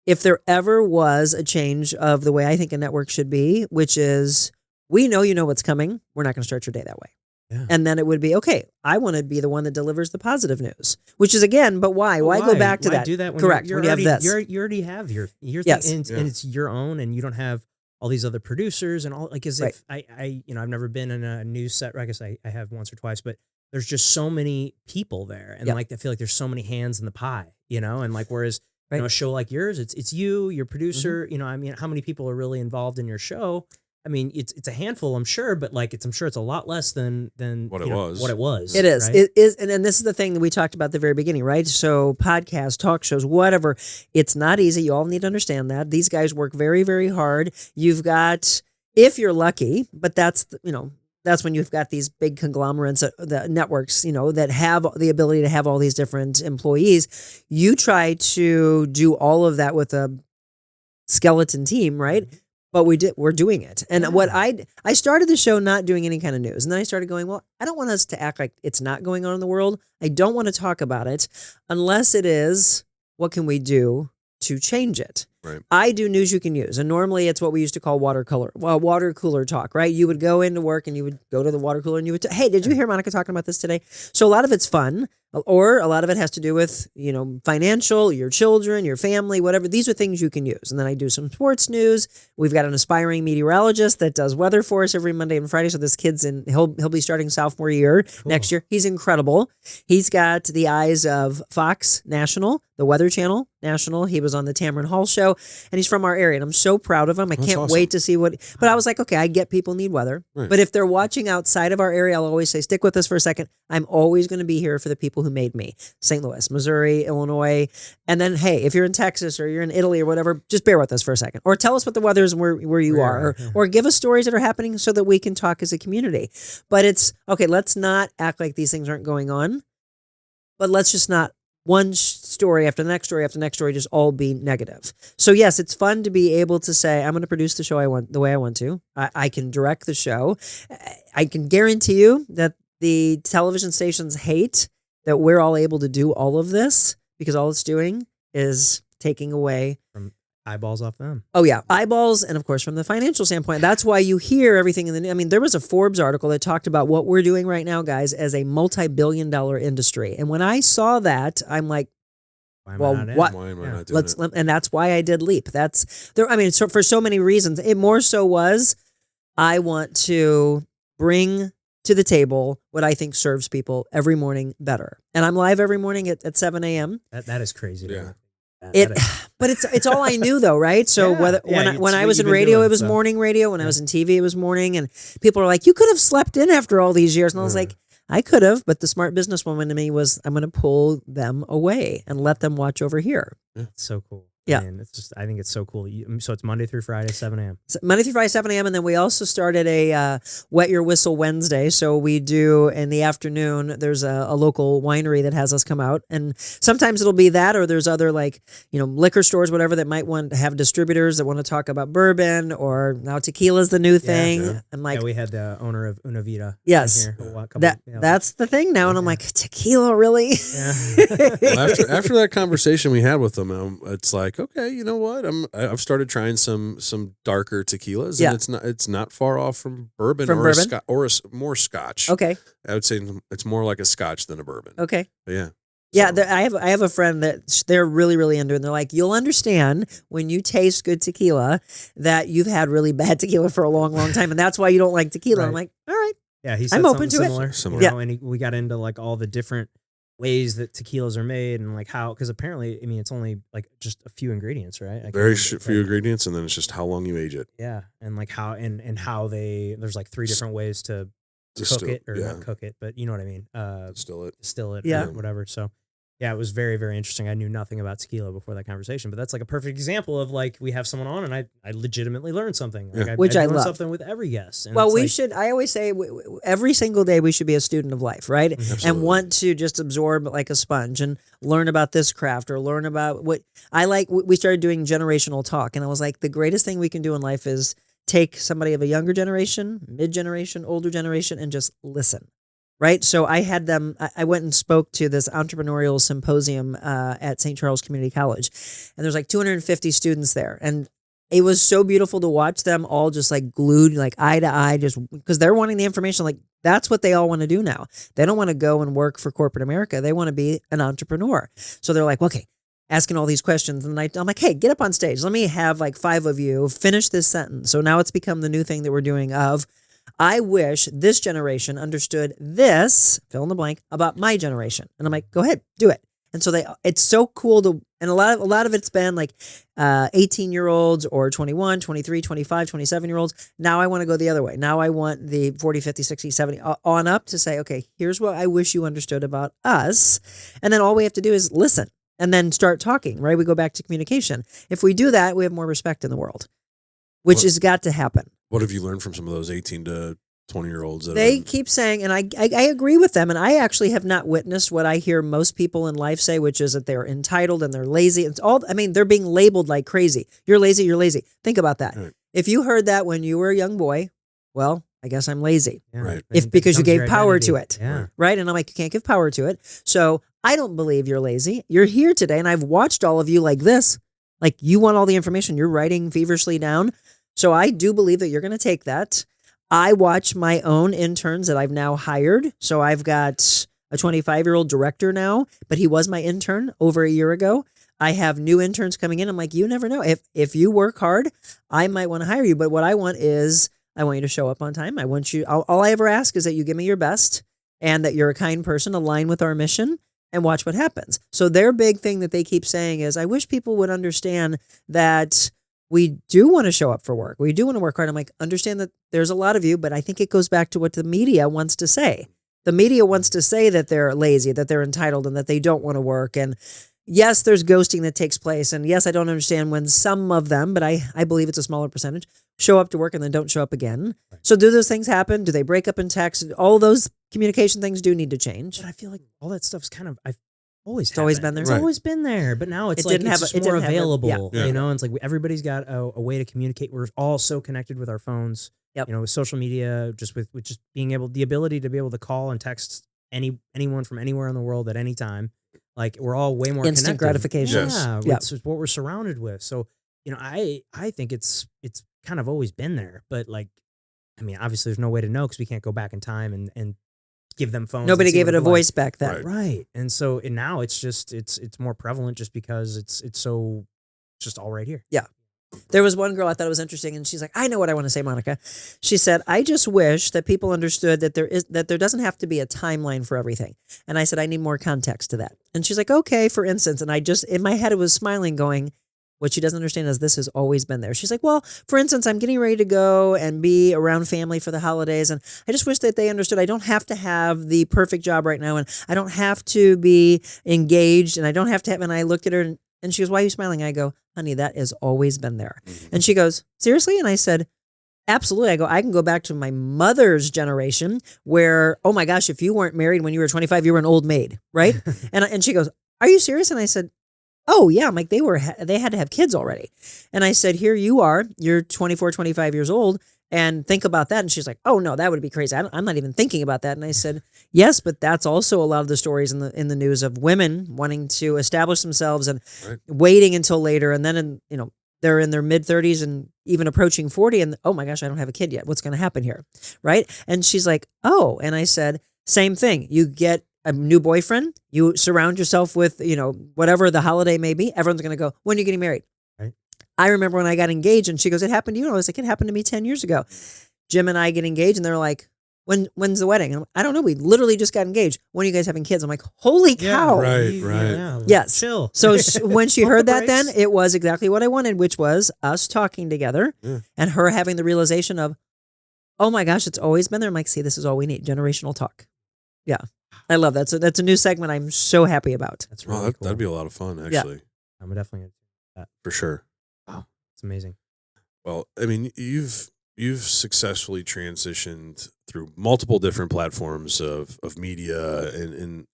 If there ever was a change of the way I think a network should be, which is, we know you know what's coming, we're not going to start your day that way. Yeah. And then it would be, okay, I want to be the one that delivers the positive news, which is again, but why? Why go back to Why that? do that when Correct. You're When you have already, this. You already have your Yes. thing, and it's your own, and you don't have all these other producers and all, like, as Right. if I've never been in a news set. I guess I have once or twice, but there's just so many people there, and Yep. like I feel like there's so many hands in the pie, and like whereas You know, Right. a show like yours, it's you, your producer. You know, I mean, how many people are really involved in your show? I mean, it's a handful, I'm sure, but like I'm sure it's a lot less than What you it know, was. What it was. It is. right? It is. And this is the thing that we talked about at the very beginning, right? So podcasts, talk shows, whatever. It's not easy. You all need to understand that. These guys work very, very hard. You've got, if you're lucky, but that's, that's when you've got these big conglomerates, the networks, that have the ability to have all these different employees. You try to do all of that with a skeleton team, right? But we're doing it. And what I started the show not doing any kind of news. And then I started going, well, I don't want us to act like it's not going on in the world. I don't want to talk about it unless it is, what can we do to change it? Right. I do news you can use. And normally it's what we used to call water cooler talk, right? You would go into work and you would go to the water cooler and you would, hey, did you hear Monica talking about this today? So a lot of it's fun, or a lot of it has to do with, financial, your children, your family, whatever. These are things you can use. And then I do some sports news. We've got an aspiring meteorologist that does weather for us every Monday and Friday. So this kid's he'll be starting sophomore year next year. He's incredible. He's got the eyes of Fox National, the Weather Channel National. He was on the Tamron Hall show, and he's from our area. And I'm so proud of him. I can't awesome. wait to see but I was like, okay, I get people need weather. Right. But if they're watching outside of our area, I'll always say, stick with us for a second. I'm always going to be here for the people who made me. St. Louis, Missouri, Illinois. And then, hey, if you're in Texas or you're in Italy or whatever, just bear with us for a second. Or tell us what the weather is and where you are. Or give us stories that are happening so that we can talk as a community. But it's, okay, let's not act like these things aren't going on. But let's just not one story after the next story after the next story just all be negative. So yes, it's fun to be able to say, I'm going to produce the show I want the way I want to. I can direct the show. I can guarantee you that the television stations hate that we're all able to do all of this, because all it's doing is taking away Eyeballs off them. Oh yeah, eyeballs, and of course from the financial standpoint, that's why you hear everything in the. I mean, there was a Forbes article that talked about what we're doing right now, guys, as a multi-billion-dollar industry. And when I saw that, I'm like, Why am well, I not in? what? Why am I not doing it? And that's why I did Leap. That's there. I mean, so for so many reasons, it more so was, I want to bring to the table what I think serves people every morning better. And I'm live every morning at 7 a.m. That is crazy. to Yeah. me. But it's all I knew though, right? So Yeah. when It's I what was you've in been radio, doing, it was so. morning radio. When I was in TV, it was morning. And people are like, you could have slept in after all these years. And I was like, I could have, but the smart businesswoman to me was, I'm going to pull them away and let them watch over here. It's so cool. Yeah. Man, I think it's so cool. So it's Monday through Friday, 7 a.m. So Monday through Friday, 7 a.m. And then we also started a Wet Your Whistle Wednesday. So we do in the afternoon, there's a local winery that has us come out. And sometimes it'll be that, or there's other liquor stores, whatever, that might want to have distributors that want to talk about bourbon, or now tequila's the new thing. yeah. I'm like, we had the owner of Una Vida. Yes. in here that's the thing now. And I'm like, tequila, really? Yeah. Well, after that conversation we had with them, it's like, okay, you know what? I've started trying some darker tequilas, Yeah. and it's not far off from bourbon, From or bourbon? more scotch. Okay. I would say it's more like a scotch than a bourbon. Okay. But yeah. Yeah, So- I have a friend that they're really, really into it. And they're like, you'll understand when you taste good tequila that you've had really bad tequila for a long, long time. And that's why you don't like tequila. I'm Right. like, all right. Yeah, he said I'm open something to it. similar. Similar. You know, and we got into like all the different ways that tequilas are made, and like how, because apparently, I mean, it's only like just a few ingredients, right? Like, Very it's few like- ingredients, and then it's just how long you age it. Yeah, and like how and how there's like 3 different ways to cook it, or not cook it, but you know what I mean. Distill it. Distill it, Yeah. or whatever. So yeah, it was very, very interesting. I knew nothing about tequila before that conversation, but that's like a perfect example of like, we have someone on and I legitimately learned something. Like, Which I learn love. something with every guest. And Well, it's we like, should, I always say every single day we should be a student of life, right? Absolutely. And want to just absorb like a sponge and learn about this craft, or learn about what I like. We started doing generational talk, and I was like, the greatest thing we can do in life is take somebody of a younger generation, mid-generation, older generation, and just listen. Right. So I had them, I went and spoke to this entrepreneurial symposium at St. Charles Community College, and there's like 250 students there. And it was so beautiful to watch them all just like glued, like eye to eye, just because they're wanting the information. Like, that's what they all want to do now. They don't want to go and work for corporate America. They want to be an entrepreneur. So they're like, okay, asking all these questions. And I'm like, hey, get up on stage. Let me have like 5 of you finish this sentence. So now it's become the new thing that we're doing of, I wish this generation understood this, fill in the blank, about my generation. And I'm like, go ahead, do it. And so it's so cool and a lot of it's been like 18-year-olds or 21, 23, 25, 27-year-olds. Now I want to go the other way. Now I want the 40, 50, 60, 70 on up to say, okay, here's what I wish you understood about us. And then all we have to do is listen and then start talking, right? We go back to communication. If we do that, we have more respect in the world, which has got to happen. What have you learned from some of those 18 to 20-year-olds? They keep saying, and I agree with them, and I actually have not witnessed what I hear most people in life say, which is that they're entitled and they're lazy. It's all, I mean, they're being labeled like crazy. You're lazy, you're lazy. Think about that. Right. If you heard that when you were a young boy, well, I guess I'm lazy. Yeah. Right. Because you becomes your gave power to identity. it. Yeah. Right? And I'm like, you can't give power to it. So I don't believe you're lazy. You're here today, and I've watched all of you like this. Like, you want all the information. You're writing feverishly down. So I do believe that you're going to take that. I watch my own interns that I've now hired. So I've got a 25-year-old director now, but he was my intern over a year ago. I have new interns coming in. I'm like, you never know. If you work hard, I might want to hire you. But what I want is I want you to show up on time. I want you, all I ever ask is that you give me your best and that you're a kind person, align with our mission, and watch what happens. So their big thing that they keep saying is, I wish people would understand that we do want to show up for work. We do want to work hard. I'm like, understand that there's a lot of you, but I think it goes back to what the media wants to say. The media wants to say that they're lazy, that they're entitled, and that they don't want to work. And yes, there's ghosting that takes place. And yes, I don't understand when some of them, but I believe it's a smaller percentage, show up to work and then don't show up again. So do those things happen? Do they break up in text? All those communication things do need to change. But I feel like all that stuff's kind of, I've always always happened. been there. It's Right. always been there, but now it's It like didn't it's have just a- it more didn't have a- available. yeah. You know, and it's like everybody's got a way to communicate. We're all so connected with our phones. Yep. You know, with social media, just with just being able, the ability to be able to call and text anyone from anywhere in the world at any time. Like, we're all way more Instant connected. gratification. Yeah, Yep. it's what we're surrounded with. So, you know, I think it's kind of always been there, but like, I mean, obviously there's no way to know because we can't go back in time and give them phones. Nobody and see gave what it a it'd be like. voice back then. Right. Right. And so now it's just it's more prevalent just because it's so just all right here. There was one girl I thought it was interesting, and she's like, I know what I want to say, Monica. She said, I just wish that people understood that there doesn't have to be a timeline for everything. And I said, I need more context to that. And she's like, okay, for instance. And I just, in my head, it was smiling, going, what she doesn't understand is this has always been there. She's like, well, for instance, I'm getting ready to go and be around family for the holidays. And I just wish that they understood I don't have to have the perfect job right now. And I don't have to be engaged. And I don't have to have, and I looked at her and she goes, why are you smiling? I go, honey, that has always been there. And she goes, seriously? And I said, absolutely. I go, I can go back to my mother's generation where, oh my gosh, if you weren't married when you were 25, you were an old maid, right? and she goes, are you serious? And I said, oh yeah. I'm like, they had to have kids already. And I said, here you are, you're 24, 25 years old. And think about that. And she's like, oh no, that would be crazy. I'm not even thinking about that. And I said, yes, but that's also a lot of the stories in the news of women wanting to establish themselves and Right. waiting until later. And then, they're in their mid 30s and even approaching 40. And oh my gosh, I don't have a kid yet. What's going to happen here? Right. And she's like, oh, and I said, same thing. You get a new boyfriend, you surround yourself with, whatever the holiday may be. Everyone's going to go, when are you getting married? Right. I remember when I got engaged and she goes, it happened to you. And I was like, it happened to me 10 years ago. Jim and I get engaged and they're like, when's the wedding? And I'm like, I don't know. We literally just got engaged. When are you guys having kids? I'm like, holy cow. right. Yeah, Yes. Chill. So when she Pump heard the that, then brakes. it was exactly what I wanted, which was us talking together Yeah. and her having the realization of, oh my gosh, it's always been there. I'm like, see, this is all we need. Generational talk. Yeah. I love that. So that's a new segment I'm so happy about. That's Wow, really cool. that'd be a lot of fun, actually, I'm definitely gonna, for sure. it's amazing. Well, I mean, you've successfully transitioned through multiple different platforms of media, and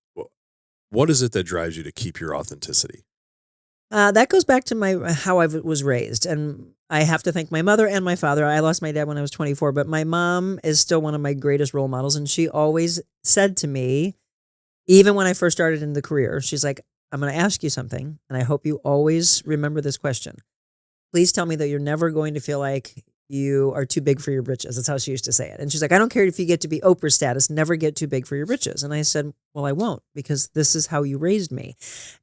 what is it that drives you to keep your authenticity? That goes back to how I was raised. And I have to thank my mother and my father. I lost my dad when I was 24, but my mom is still one of my greatest role models. And she always said to me, even when I first started in the career, she's like, I'm going to ask you something. And I hope you always remember this question. Please tell me that you're never going to feel like you are too big for your britches. That's how she used to say it. And she's like, I don't care if you get to be Oprah status, never get too big for your britches. And I said, well, I won't, because this is how you raised me.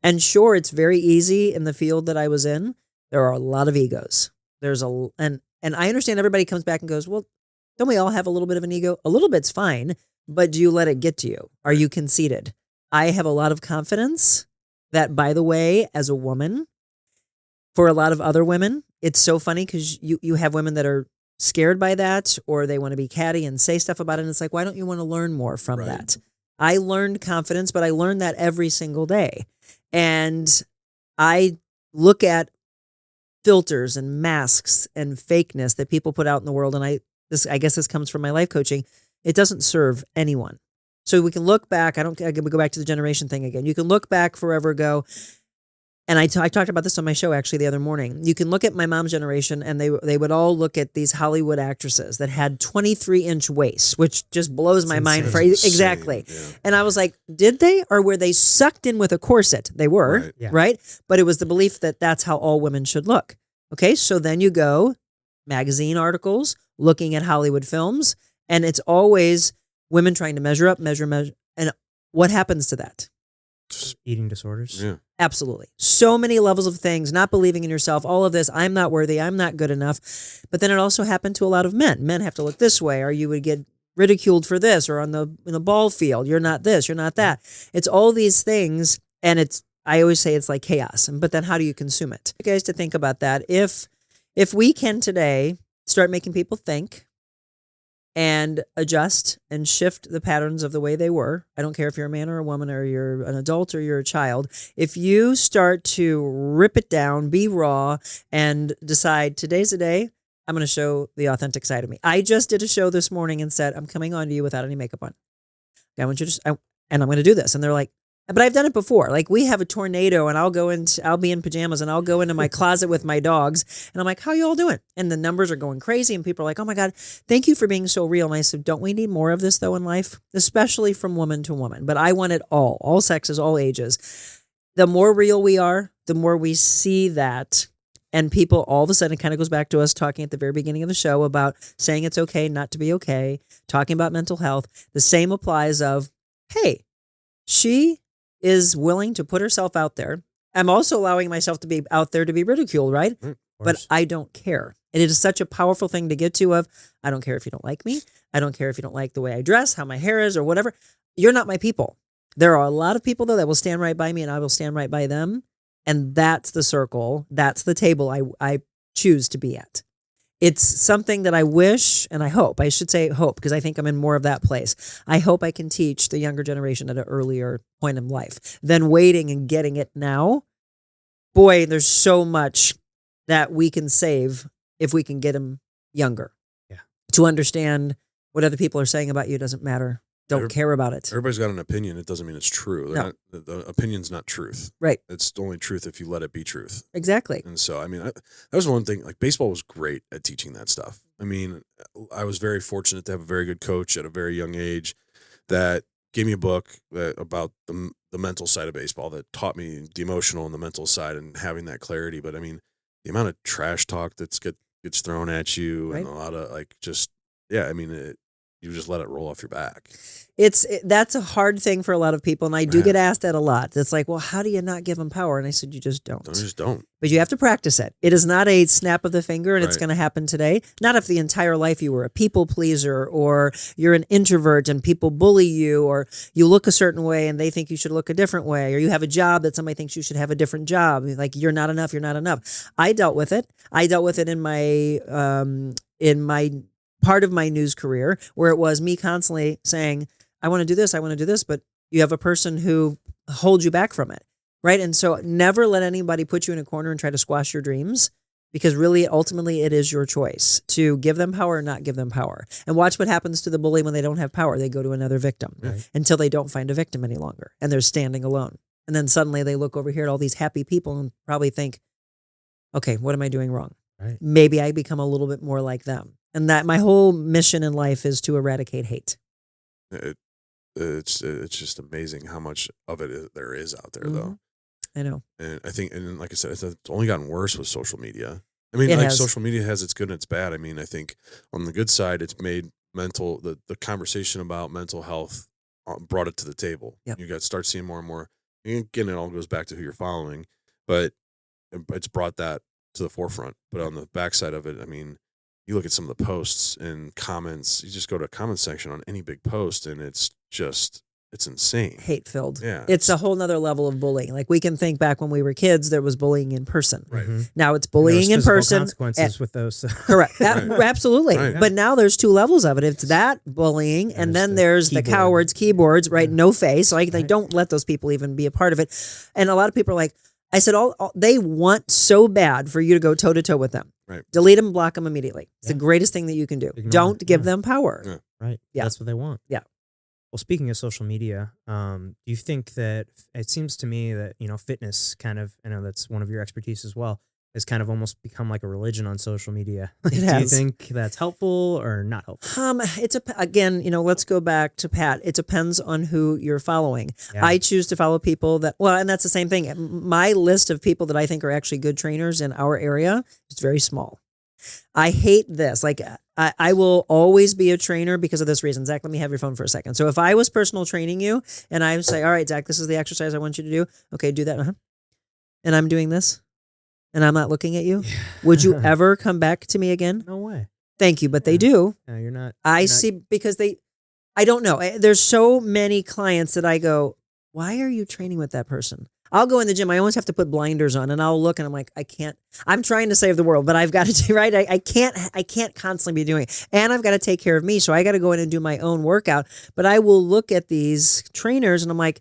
And sure, it's very easy in the field that I was in. There are a lot of egos. And I understand everybody comes back and goes, well, don't we all have a little bit of an ego? A little bit's fine, but do you let it get to you? Are you conceited? I have a lot of confidence that, by the way, as a woman, for a lot of other women, it's so funny because you have women that are scared by that, or they want to be catty and say stuff about it. And it's like, why don't you want to learn more from Right. that? I learned confidence, but I learned that every single day. And I look at filters and masks and fakeness that people put out in the world. And I guess this comes from my life coaching. It doesn't serve anyone. So we can look back. I go back to the generation thing again. You can look back forever ago. And I talked about this on my show actually the other morning. You can look at my mom's generation, and they would all look at these Hollywood actresses that had 23-inch waists, which just blows my mind. insane. Exactly. Yeah. And I was like, did they, or were they sucked in with a corset? They were, Right. Yeah. right? But it was the belief that that's how all women should look. Okay, so then you go magazine articles, looking at Hollywood films, and it's always women trying to measure up, measure. And what happens to that? Eating disorders. Yeah. Absolutely. So many levels of things, not believing in yourself, all of this, I'm not worthy, I'm not good enough. But then it also happened to a lot of men. Men have to look this way, or you would get ridiculed for this, or in the ball field, you're not this, you're not that. It's all these things, and I always say it's like chaos. But then how do you consume it? You guys to think about that. If we can today start making people think and adjust and shift the patterns of the way they were. I don't care if you're a man or a woman, or you're an adult or you're a child. If you start to rip it down, be raw, and decide today's the day, I'm going to show the authentic side of me. I just did a show this morning and said, I'm coming on to you without any makeup on. I want you to, and I'm going to do this. And they're like, but I've done it before. Like, we have a tornado, and I'll be in pajamas, and I'll go into my closet with my dogs, and I'm like, how you all doing? And the numbers are going crazy, and people are like, oh my God, thank you for being so real. And I said, don't we need more of this though in life, especially from woman to woman? But I want it all sexes, all ages. The more real we are, the more we see that. And people, all of a sudden, it kind of goes back to us talking at the very beginning of the show about saying it's okay not to be okay, talking about mental health. The same applies of, hey, she is willing to put herself out there. I'm also allowing myself to be out there to be ridiculed, right? But I don't care. And it is such a powerful thing to get to of, I don't care if you don't like me. I don't care if you don't like the way I dress, how my hair is, or whatever. You're not my people. There are a lot of people, though, that will stand right by me, and I will stand right by them. And that's the circle. That's the table I choose to be at. It's something that I wish, and I should say hope, because I think I'm in more of that place. I hope I can teach the younger generation at an earlier point in life than waiting and getting it now. Boy, there's so much that we can save if we can get them younger. Yeah. To understand what other people are saying about you doesn't matter. Don't care about it. Everybody's got an opinion. It doesn't mean it's true. No. The opinion's not truth. Right. It's only truth if you let it be truth. Exactly. And so, I mean, that was one thing. Like, baseball was great at teaching that stuff. I mean, I was very fortunate to have a very good coach at a very young age that gave me a book about the mental side of baseball that taught me the emotional and the mental side and having that clarity. But I mean, the amount of trash talk that gets thrown at you, Right. and a lot of I mean, you just let it roll off your back. That's a hard thing for a lot of people, and I do Yeah. get asked that a lot. It's like, well, how do you not give them power? And I said, you just don't. Just don't. But you have to practice it. It is not a snap of the finger, and it's Right. going to happen today. Not if the entire life you were a people pleaser, or you're an introvert and people bully you, or you look a certain way and they think you should look a different way, or you have a job that somebody thinks you should have a different job. Like, you're not enough. You're not enough. I dealt with it. I dealt with it in my part of my news career, where it was me constantly saying, I want to do this, but you have a person who holds you back from it, right? And so never let anybody put you in a corner and try to squash your dreams, because really, ultimately, it is your choice to give them power or not give them power. And watch what happens to the bully when they don't have power. They go to another victim until they don't find a victim any longer, and they're standing alone. And then suddenly they look over here at all these happy people and probably think, okay, what am I doing wrong? Right. Maybe I become a little bit more like them. And that my whole mission in life is to eradicate hate. It's just amazing how much of it there is out there, though. I know. And I think, and like I said, it's only gotten worse with social media. I mean, It like, has. social media has its good and its bad. I mean, I think on the good side, it's made the conversation about mental health brought it to the table. Yep. You start seeing more and more. And again, it all goes back to who you're following, but it's brought that to the forefront. But on the backside of it, I mean, you look at some of the posts and comments. You just go to a comment section on any big post, and it's it's insane. hate filled. Yeah, It's a whole nother level of bullying. Like we can think back when we were kids, there was bullying in person. Right. Now it's And there was bullying in physical person. consequences with those. Correct. Absolutely. Right. But now there's two levels of it. It's that bullying, and then there's the cowards, keyboards, right? No face. Like they don't let those people even be a part of it. And a lot of people are like, I said, all they want so bad for you to go toe to toe with them. Right. Delete them, block them immediately. It's the greatest thing that you can do. Ignore Don't them. give Yeah. them power. Yeah. Right. Yeah. That's what they want. Yeah. Well, speaking of social media, do you think that it seems to me that, fitness kind of, I know that's one of your expertise as well, has kind of almost become like a religion on social media. Do you has. think that's helpful or not helpful? Again, let's go back to Pat. It depends on who you're following. Yeah. I choose to follow people and that's the same thing. My list of people that I think are actually good trainers in our area is very small. I hate this. Like I will always be a trainer because of this reason. Zach, let me have your phone for a second. So if I was personal training you and I would say, all right, Zach, this is the exercise I want you to do. Okay, do that. And I'm doing this and I'm not looking at you. Would you ever come back to me again? No way. Thank you, but they do. No, you're not. I see because I don't know. There's so many clients that I go, why are you training with that person? I'll go in the gym. I always have to put blinders on and I'll look and I'm like, I can't, I'm trying to save the world, but I've got to do right. I can't constantly be doing it. And I've got to take care of me. So I got to go in and do my own workout, but I will look at these trainers and I'm like,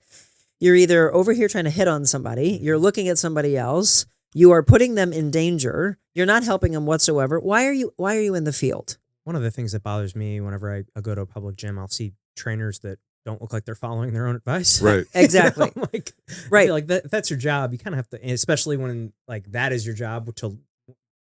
you're either over here trying to hit on somebody, you're looking at somebody else, you are putting them in danger. You're not helping them whatsoever. Why are you in the field? One of the things that bothers me whenever I go to a public gym, I'll see trainers that don't look like they're following their own advice. Right. Exactly. I'm like, Right. I feel like if that's your job, you kind of have to, especially when like that is your job, to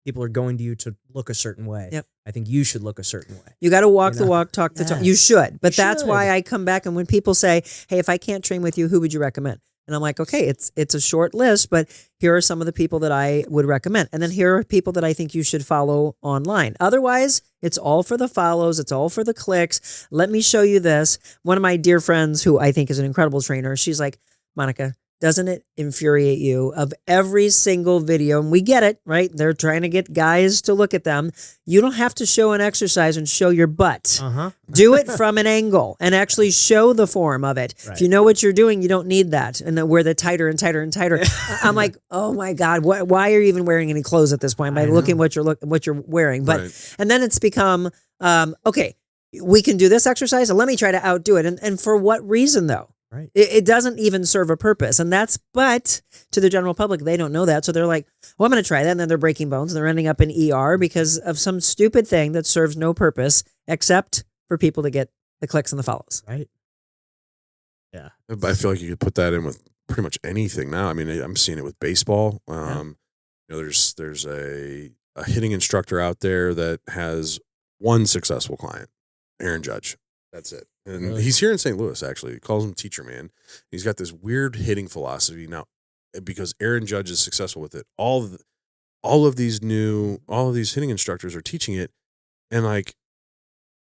people are going to you to look a certain way. Yep. I think you should look a certain way. You got to walk the walk, talk the talk. You should. But You that's should. why I come back. And when people say, hey, if I can't train with you, who would you recommend? And I'm like, okay, it's a short list, but here are some of the people that I would recommend. And then here are people that I think you should follow online. Otherwise, it's all for the follows. It's all for the clicks. Let me show you this. One of my dear friends who I think is an incredible trainer, she's like, Monica, doesn't it infuriate you of every single video? And we get it, right? They're trying to get guys to look at them. You don't have to show an exercise and show your butt. Do it from an angle and actually show the form of it. Right. If you know what you're doing, you don't need that. And then wear the tighter and tighter and tighter. I'm like, oh my God, why are you even wearing any clothes at this point by looking what you're wearing? But Right. and then it's become okay, we can do this exercise and let me try to outdo it. And for what reason though? Right. It doesn't even serve a purpose. But to the general public, they don't know that. So they're like, well, I'm going to try that. And then they're breaking bones and they're ending up in ER because of some stupid thing that serves no purpose except for people to get the clicks and the follows. Right. Yeah. I feel like you could put that in with pretty much anything now. I mean, I'm seeing it with baseball. There's a hitting instructor out there that has one successful client, Aaron Judge. That's it. And Really? he's here in St. Louis, actually. He calls him Teacher Man. He's got this weird hitting philosophy now because Aaron Judge is successful with it. All of these hitting instructors are teaching it, and like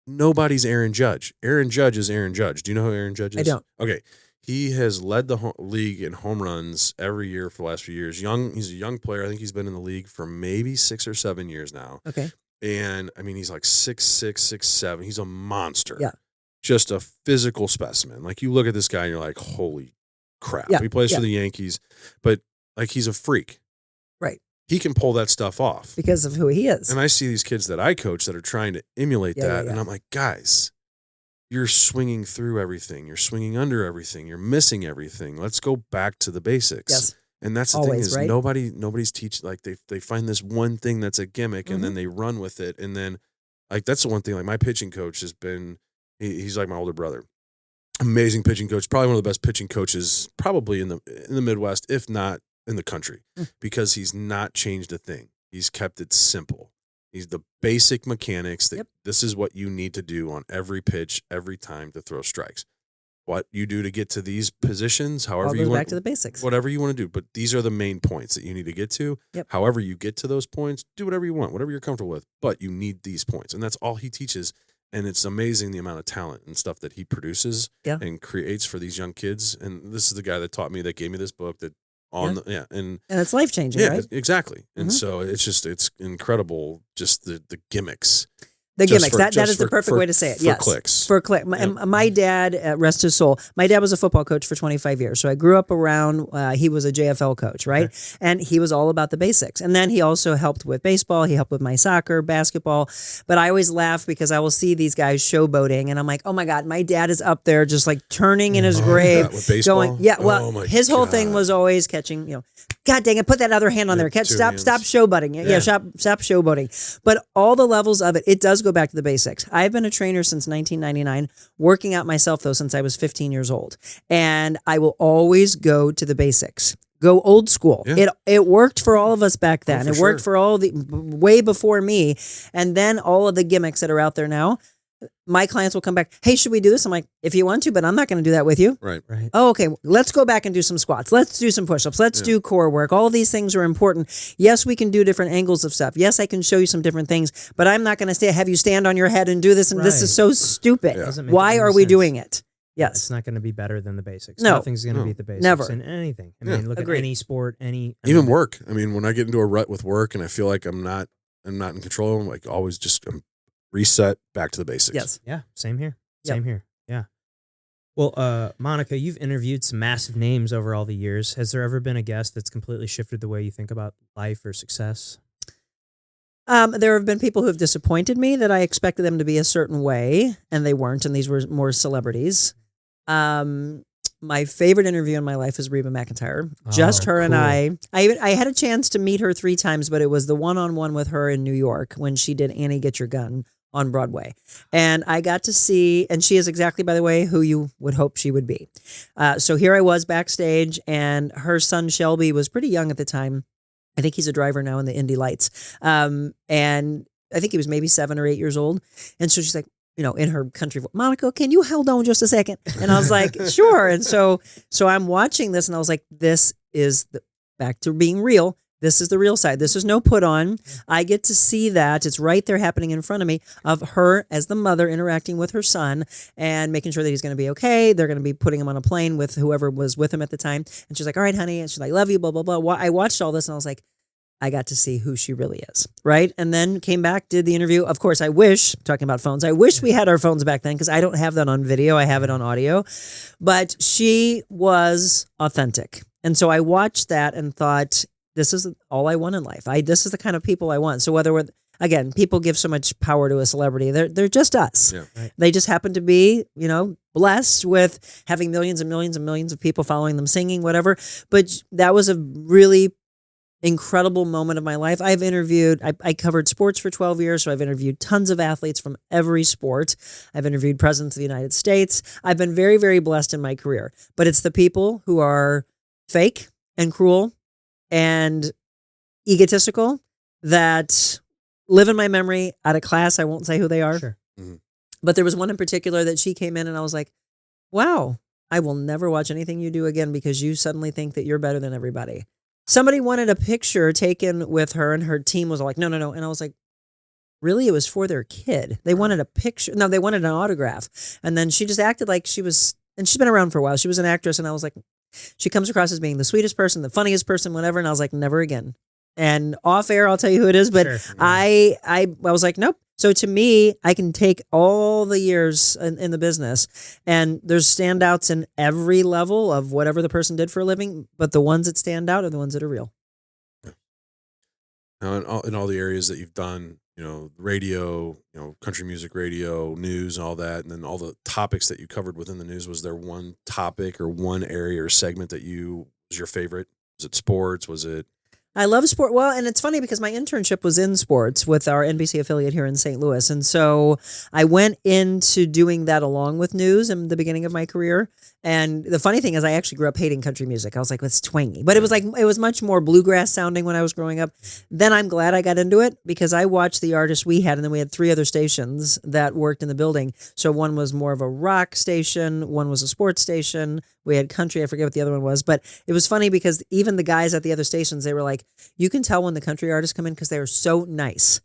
nobody's Aaron Judge. Aaron Judge is Aaron Judge. Do you know who Aaron Judge is? I don't. Okay. He has led the league in home runs every year for the last few years. He's a young player. I think he's been in the league for maybe 6 or 7 years now. Okay. And I mean, he's like 6'6", 6'7". He's a monster. Yeah. Just a physical specimen. Like you look at this guy and you're like, holy crap. Yeah. He plays Yeah. for the Yankees, but like he's a freak. Right. He can pull that stuff off. Because of who he is. And I see these kids that I coach that are trying to emulate Yeah, that. yeah. And I'm like, guys, you're swinging through everything. You're swinging under everything. You're missing everything. Let's go back to the basics. Yes. And that's the Always, thing is right? nobody's teaching, like they find this one thing that's a gimmick and then they run with it. And then like, that's the one thing, like my pitching coach has been, he's like my older brother, amazing pitching coach, probably one of the best pitching coaches, probably in the Midwest, if not in the country, because he's not changed a thing. He's kept it simple. He's the basic mechanics that this is what you need to do on every pitch, every time to throw strikes. What you do to get to these positions, All however goes you want, back to the basics. whatever you want to do. But these are the main points that you need to get to. Yep. However you get to those points, do whatever you want, whatever you're comfortable with. But you need these points, and that's all he teaches. And it's amazing the amount of talent and stuff that he produces and creates for these young kids. And this is the guy that taught me, that gave me this book that and it's life changing, right? exactly. And so it's incredible, just the gimmicks. The Just gimmicks. for- That just is the for- perfect for- way to say it. for Yes. clicks. For click. My dad, rest his soul, my dad was a football coach for 25 years. So I grew up around, he was a JFL coach, right? And he was all about the basics. And then he also helped with baseball. He helped with my soccer, basketball. But I always laugh because I will see these guys showboating and I'm like, oh my God, my dad is up there just like turning in his grave. God, with baseball? Going, yeah, well, Oh my his whole thing God. was always catching, God dang it, put that other hand on there. Two Stop hands. showboating. Yeah, stop showboating. But all the levels of it, it does go back to the basics. I've been a trainer since 1999, working out myself though since I was 15 years old. And I will always go to the basics. Go old school. Yeah. It worked for all of us back then. for It worked sure. for all the way before me. And then all of the gimmicks that are out there now. My clients will come back, hey, should we do this? I'm like, if you want to, but I'm not going to do that with you. Right. Right. Oh, okay. Let's go back and do some squats. Let's do some push-ups. Let's do core work. All of these things are important. Yes, we can do different angles of stuff. Yes, I can show you some different things, but I'm not going to have you stand on your head and do this. And this is so stupid. Doesn't make Why any are we sense. doing it? It's Yes. not going to be better than the basics. No. Nothing's going to beat the basics. Never. In anything. I Yeah. mean, look Agreed. at any sport, Even work. I mean, when I get into a rut with work and I feel like I'm not in control, I'm like always just reset back to the basics. Yes. Yeah, same here. Yep. Same here. Yeah. Well, Monica, you've interviewed some massive names over all the years. Has there ever been a guest that's completely shifted the way you think about life or success? There have been people who have disappointed me that I expected them to be a certain way, and they weren't, and these were more celebrities. My favorite interview in my life is Reba McEntire. Just her and cool. I had a chance to meet her 3 times, but it was the one-on-one with her in New York when she did Annie Get Your Gun on Broadway. And I got to see, and she is exactly, by the way, who you would hope she would be. So here I was backstage, and her son Shelby was pretty young at the time. I think he's a driver now in the Indy Lights. And I think he was maybe 7 or 8 years old. And so she's like, in her country, Monica, can you hold on just a second? And I was like, sure. And so I'm watching this and I was like, this is back to being real. This is the real side. This is no put on. I get to see that. It's right there happening in front of me of her as the mother interacting with her son and making sure that he's going to be okay. They're going to be putting him on a plane with whoever was with him at the time. And she's like, all right, honey. And she's like, love you, blah, blah, blah. I watched all this and I was like, I got to see who she really is, right? And then came back, did the interview. Of course, I wish, talking about phones, I wish we had our phones back then because I don't have that on video. I have it on audio. But she was authentic. And so I watched that and thought, this is all I want in life. This is the kind of people I want. So whether we're, again, people give so much power to a celebrity. They're just us. Yeah. Right. They just happen to be, blessed with having millions and millions and millions of people following them, singing, whatever. But that was a really incredible moment of my life. I've interviewed, I covered sports for 12 years, so I've interviewed tons of athletes from every sport. I've interviewed presidents of the United States. I've been very, very blessed in my career. But it's the people who are fake and cruel and egotistical that live in my memory. Out of class, I won't say who they are. Sure. But there was one in particular that she came in and I was like, wow, I will never watch anything you do again because you suddenly think that you're better than everybody. Somebody wanted a picture taken with her and her team was like, no. And I was like, really? It was for their kid. They wanted a picture. No, they wanted an autograph. And then she just acted like she was, and she's been around for a while. She was an actress. And I was like, she comes across as being the sweetest person, the funniest person, whatever. And I was like, never again. And off air, I'll tell you who it is. But Sure. I was like, nope. So to me, I can take all the years in the business and there's standouts in every level of whatever the person did for a living. But the ones that stand out are the ones that are real. Now, in all the areas that you've done, radio, country music radio, news, and all that, and then all the topics that you covered within the news, was there one topic or one area or segment that was your favorite? Was it sports? Was it? I love sport. Well, and it's funny because my internship was in sports with our NBC affiliate here in St. Louis. And so I went into doing that along with news in the beginning of my career. And the funny thing is I actually grew up hating country music. I was like, it's twangy. But it was much more bluegrass sounding when I was growing up. Then I'm glad I got into it because I watched the artists we had. And then we had 3 other stations that worked in the building. So one was more of a rock station. One was a sports station. We had country. I forget what the other one was. But it was funny because even the guys at the other stations, they were like, you can tell when the country artists come in because they were so nice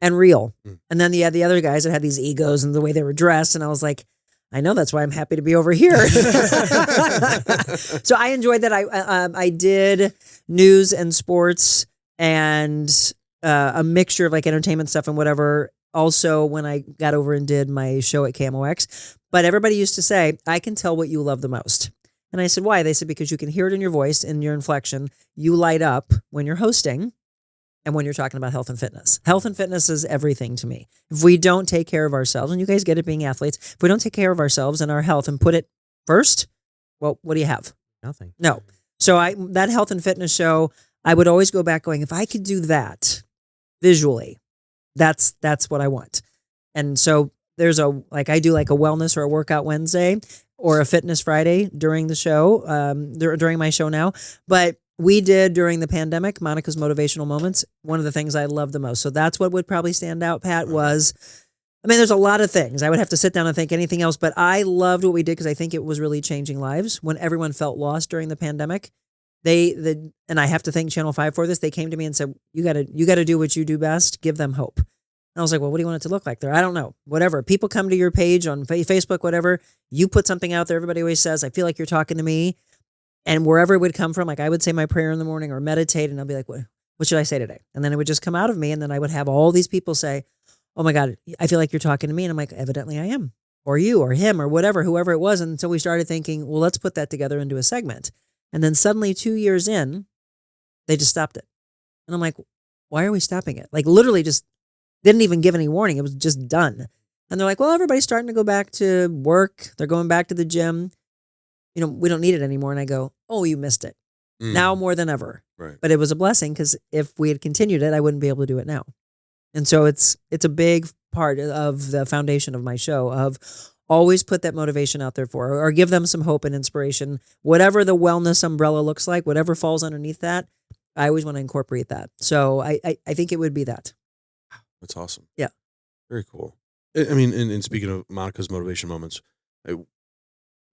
and real. And then you had the other guys that had these egos and the way they were dressed. And I was like, I know, that's why I'm happy to be over here. So I enjoyed that. I did news and sports and a mixture of like entertainment stuff and whatever also when I got over and did my show at KMOX. But everybody used to say, I can tell what you love the most. And I said, why? They said, because you can hear it in your voice, in your inflection. You light up when you're hosting and when you're talking about health and fitness. Health and fitness is everything to me. If we don't take care of ourselves, and you guys get it being athletes, if we don't take care of ourselves and our health and put it first, well, what do you have? Nothing. No. So that health and fitness show, I would always go back going, if I could do that visually, that's what I want. And so there's I do like a wellness or a workout Wednesday or a fitness Friday during the show, during my show now. But we did during the pandemic, Monica's motivational moments. One of the things I love the most. So that's what would probably stand out, Pat, there's a lot of things. I would have to sit down and think anything else, but I loved what we did because I think it was really changing lives when everyone felt lost during the pandemic. And I have to thank Channel 5 for this. They came to me and said, you gotta do what you do best. Give them hope. And I was like, well, what do you want it to look like there? I don't know. Whatever. People come to your page on Facebook, whatever. You put something out there. Everybody always says, I feel like you're talking to me. And wherever it would come from, like I would say my prayer in the morning or meditate, and I'll be like, what should I say today? And then it would just come out of me. And then I would have all these people say, oh my God, I feel like you're talking to me. And I'm like, evidently I am. Or you or him or whatever, whoever it was. And so we started thinking, well, let's put that together into a segment. And then suddenly 2 years in, they just stopped it. And I'm like, why are we stopping it? Like literally just didn't even give any warning. It was just done. And they're like, well, everybody's starting to go back to work. They're going back to the gym. We don't need it anymore. And I go, oh, you missed it. Now more than ever. Right. But it was a blessing because if we had continued it, I wouldn't be able to do it now. And so it's a big part of the foundation of my show of always put that motivation out there for, or give them some hope and inspiration. Whatever the wellness umbrella looks like, whatever falls underneath that, I always want to incorporate that. So I think it would be that. That's awesome. Yeah. Very cool. I mean, and speaking of Monica's motivation moments,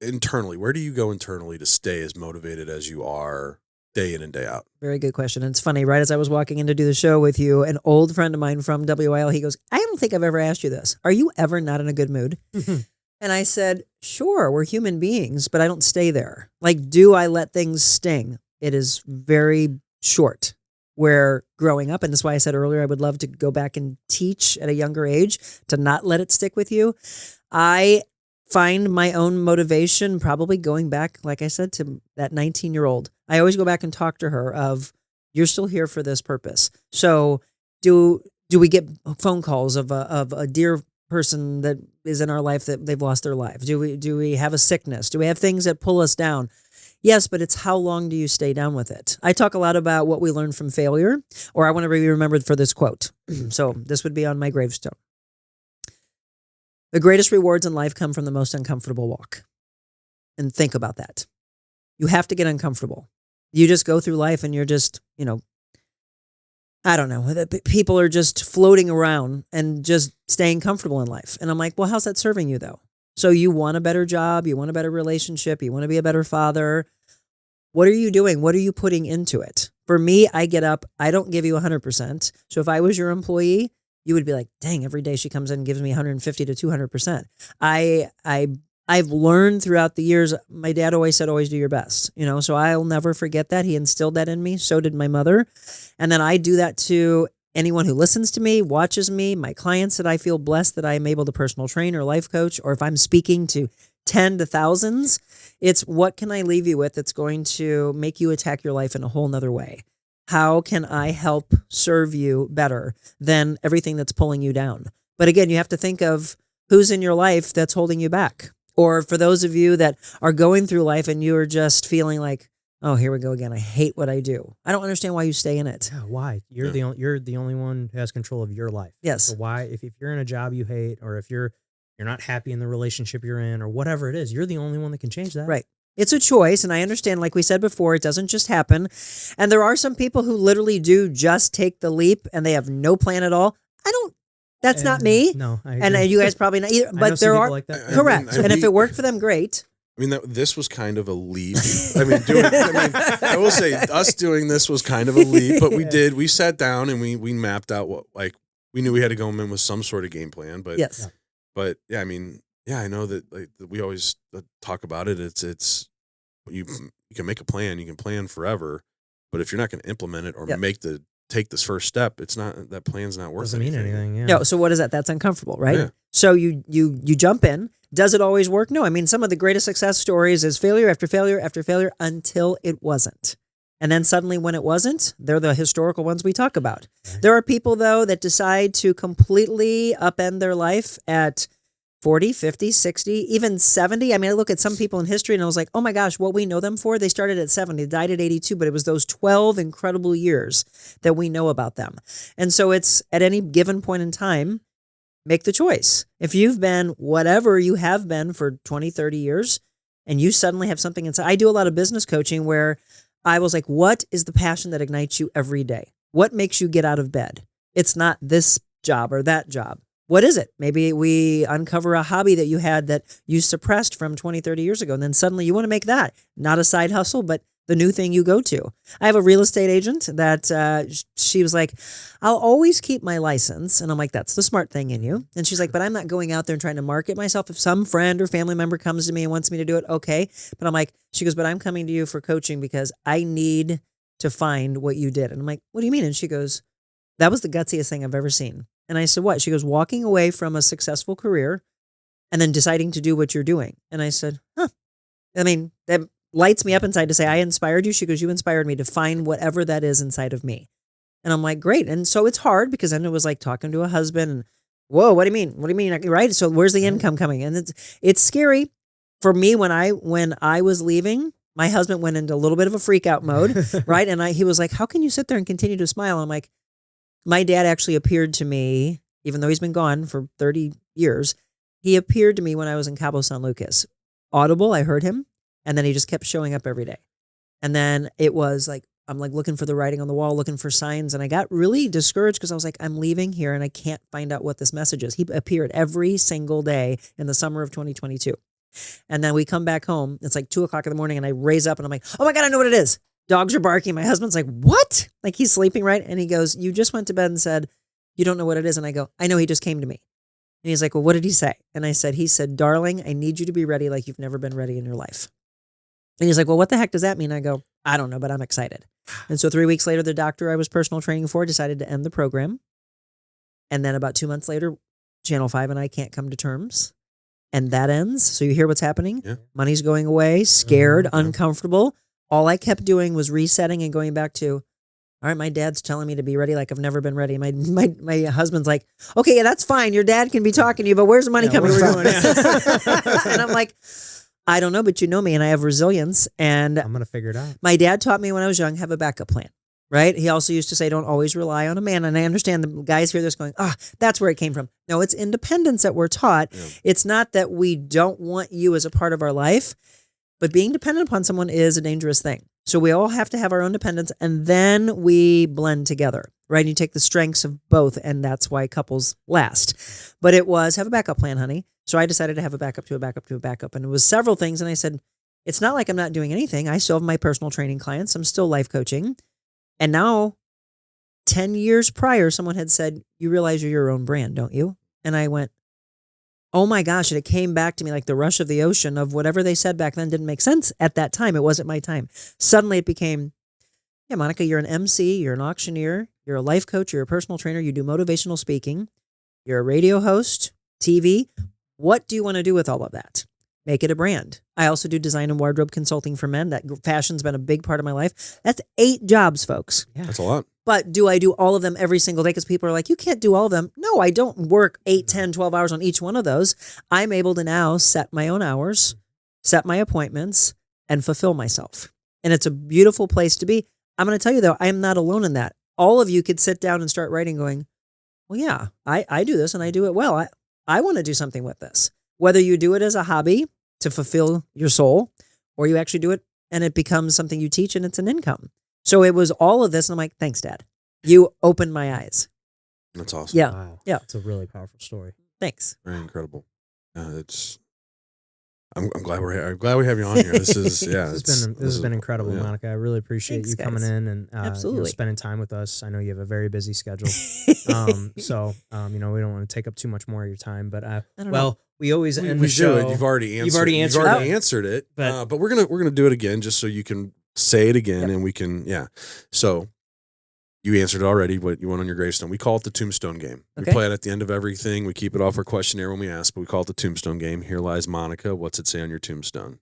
internally, where do you go internally to stay as motivated as you are day in and day out? Very good question. And it's funny, right as I was walking in to do the show with you, an old friend of mine from WIL, he goes, I don't think I've ever asked you this. Are you ever not in a good mood? And I said, sure, we're human beings, but I don't stay there. Like, do I let things sting? It is very short. Where growing up, and that's why I said earlier, I would love to go back and teach at a younger age to not let it stick with you. I find my own motivation probably going back, like I said, to that 19-year-old. I always go back and talk to her of, you're still here for this purpose. So do we get phone calls of a dear person that is in our life that they've lost their life? Do we have a sickness? Do we have things that pull us down? Yes, but it's how long do you stay down with it? I talk a lot about what we learned from failure, or I want to be remembered for this quote. So this would be on my gravestone. The greatest rewards in life come from the most uncomfortable walk. And think about that. You have to get uncomfortable. You just go through life and you're just, I don't know. People are just floating around and just staying comfortable in life. And I'm like, well, how's that serving you though? So you want a better job, you want a better relationship, you want to be a better father. What are you doing? What are you putting into it? For me, I get up, I don't give you 100%. So if I was your employee, you would be like, dang, every day she comes in and gives me 150 to 200%. I've learned throughout the years, my dad always said, always do your best, so I'll never forget that. He instilled that in me. So did my mother. And then I do that to anyone who listens to me, watches me, my clients that I feel blessed that I'm able to personal train or life coach, or if I'm speaking to 10 to thousands, it's what can I leave you with that's going to make you attack your life in a whole nother way? How can I help serve you better than everything that's pulling you down? But again, you have to think of who's in your life that's holding you back. Or for those of you that are going through life and you're just feeling like, oh, here we go again. I hate what I do. I don't understand why you stay in it. Yeah, why? You're the only one who has control of your life. Yes. So why, if you're in a job you hate, or if you're not happy in the relationship you're in, or whatever it is, you're the only one that can change that. Right. It's a choice. And I understand, like we said before, it doesn't just happen. And there are some people who literally do just take the leap and they have no plan at all. That's not me. No, I agree. And you guys probably not either. But there are like that. correct. And if it worked for them, great. I mean, this was kind of a leap. I will say us doing this was kind of a leap, but we sat down and we mapped out we knew we had to go in with some sort of game plan, but yes. But yeah, I know that we always talk about it. It's you can make a plan, you can plan forever, but if you're not going to implement it or make the take this first step, it's not, that plan's not worth Doesn't mean anything. Yeah. No, so what is that? That's uncomfortable, right? Yeah. So you jump in. Does it always work? No. I mean, some of the greatest success stories is failure after failure after failure until it wasn't. And then suddenly when it wasn't, they're the historical ones we talk about. Right. There are people, though, that decide to completely upend their life at 40, 50, 60, even 70. I mean, I look at some people in history and I was like, oh my gosh, what we know them for, they started at 70, died at 82, but it was those 12 incredible years that we know about them. And so it's at any given point in time, make the choice. If you've been whatever you have been for 20, 30 years, and you suddenly have something inside. I do a lot of business coaching where I was like, what is the passion that ignites you every day? What makes you get out of bed? It's not this job or that job. What is it? Maybe we uncover a hobby that you had that you suppressed from 20, 30 years ago. And then suddenly you want to make that not a side hustle, but the new thing you go to. I have a real estate agent that she was like, I'll always keep my license. And I'm like, that's the smart thing in you. And she's like, but I'm not going out there and trying to market myself. If some friend or family member comes to me and wants me to do it, okay. But I'm like, she goes, but I'm coming to you for coaching because I need to find what you did. And I'm like, what do you mean? And she goes, that was the gutsiest thing I've ever seen. And I said, what? She goes, walking away from a successful career and then deciding to do what you're doing. And I said, huh. I mean, that lights me up inside to say, I inspired you. She goes, you inspired me to find whatever that is inside of me. And I'm like, great. And so it's hard because then it was like talking to a husband and, whoa, what do you mean? What do you mean? Right. So where's the income coming? And it's scary for me when I was leaving. My husband went into a little bit of a freak out mode. Right. And he was like, how can you sit there and continue to smile? And I'm like, my dad actually appeared to me, even though he's been gone for 30 years, he appeared to me when I was in Cabo San Lucas. Audible, I heard him, and then he just kept showing up every day. And then it was like, I'm like looking for the writing on the wall, looking for signs, and I got really discouraged because I was like, I'm leaving here and I can't find out what this message is. He appeared every single day in the summer of 2022. And then we come back home, it's like 2:00 in the morning, and I raise up and I'm like, oh my God, I know what it is. Dogs are barking. My husband's like, what? Like he's sleeping, right? And he goes, you just went to bed and said, you don't know what it is. And I go, I know, he just came to me. And he's like, well, what did he say? And I said, he said, darling, I need you to be ready like you've never been ready in your life. And he's like, well, what the heck does that mean? I go, I don't know, but I'm excited. And so 3 weeks later, the doctor I was personal training for decided to end the program. And then about 2 months later, Channel 5 and I can't come to terms. And that ends. So you hear what's happening? Yeah. Money's going away, scared, uncomfortable. All I kept doing was resetting and going back to, all right, my dad's telling me to be ready like I've never been ready. My husband's like, okay, yeah, that's fine. Your dad can be talking to you, but where's the money coming from? And I'm like, I don't know, but you know me and I have resilience. And I'm going to figure it out. My dad taught me when I was young, have a backup plan, right? He also used to say, don't always rely on a man. And I understand the guys hear this going, that's where it came from. No, it's independence that we're taught. Yeah. It's not that we don't want you as a part of our life. But being dependent upon someone is a dangerous thing. So we all have to have our own dependence and then we blend together, right? You take the strengths of both and that's why couples last. But it was have a backup plan, honey. So I decided to have a backup to a backup to a backup. And it was several things. And I said, it's not like I'm not doing anything. I still have my personal training clients. I'm still life coaching. And now 10 years prior, someone had said, you realize you're your own brand, don't you? And I went, oh my gosh, and it came back to me like the rush of the ocean of whatever they said back then didn't make sense at that time. It wasn't my time. Suddenly it became, yeah, Monica, you're an MC, you're an auctioneer, you're a life coach, you're a personal trainer, you do motivational speaking, you're a radio host, TV. What do you want to do with all of that? Make it a brand. I also do design and wardrobe consulting for men. That fashion's been a big part of my life. That's 8 jobs, folks. Yeah. That's a lot. But do I do all of them every single day? Because people are like, you can't do all of them. No, I don't work 8, 10, 12 hours on each one of those. I'm able to now set my own hours, set my appointments, and fulfill myself. And it's a beautiful place to be. I'm going to tell you, though, I am not alone in that. All of you could sit down and start writing going, well, yeah, I do this and I do it well. I want to do something with this. Whether you do it as a hobby to fulfill your soul or you actually do it and it becomes something you teach and it's an income. So it was all of this. And I'm like, thanks, Dad. You opened my eyes. That's awesome. Yeah. Wow. Yeah. It's a really powerful story. Thanks. Very incredible. I'm glad we have you on here. This is this has been incredible, yeah. Monica. I really appreciate you coming in and absolutely spending time with us. I know you have a very busy schedule, so we don't want to take up too much more of your time. But we always end the show. You've already answered it. But we're gonna do it again just so you can say it again and we can So You answered it already, but you went on your gravestone. We call it the tombstone game. We Okay. play it at the end of everything. We keep it off our questionnaire when we ask, but we call it the tombstone game. Here lies Monica. What's it say on your tombstone?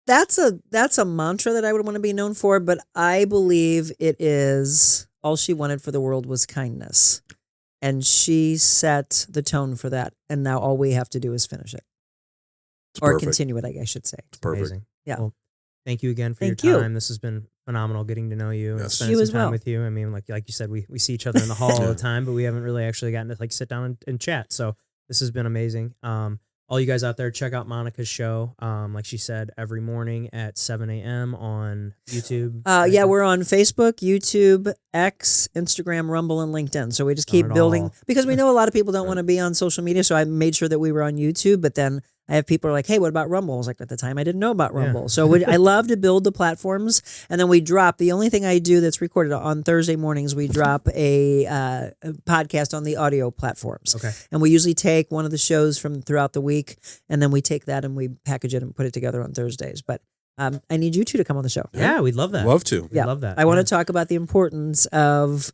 That's a mantra that I would want to be known for, but I believe it is all she wanted for the world was kindness. And she set the tone for that. And now all we have to do is finish it. It's Or perfect. continue it, I should say. It's perfect. Amazing. Yeah. Well, thank you again for Thank your you. time. This has been phenomenal getting to know you and Yes. spending You some as time well. with you. I mean, like you said, we see each other in the hall all Yeah. the time, but we haven't really actually gotten to like sit down and chat. So this has been amazing. All you guys out there, check out Monica's show. Like she said, every morning at 7 a.m. on YouTube. Yeah, we're on Facebook, YouTube, X, Instagram, Rumble, and LinkedIn. So we just keep On it building all. because we know a lot of people don't Right. want to be on social media. So I made sure that we were on YouTube, but then I have people are like, hey, what about Rumble? I was like, at the time I didn't know about Yeah. Rumble. So I love to build the platforms. And then we drop, the only thing I do that's recorded on Thursday mornings, we drop a podcast on the audio platforms. Okay. And we usually take one of the shows from throughout the week, and then we take that and we package it and put it together on Thursdays. But I need you two to come on the show. Yeah, we'd love that. Love to. We'd Yeah. love that. I want Yeah. to talk about the importance of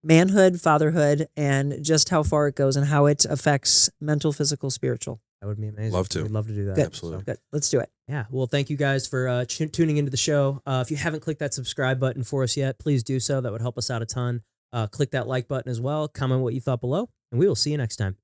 manhood, fatherhood, and just how far it goes and how it affects mental, physical, spiritual. That would be amazing. Love to. We'd love to do that. Good. Absolutely. Good. Let's do it. Yeah. Well, thank you guys for tuning into the show. If you haven't clicked that subscribe button for us yet, please do so. That would help us out a ton. Click that like button as well. Comment what you thought below, and we will see you next time.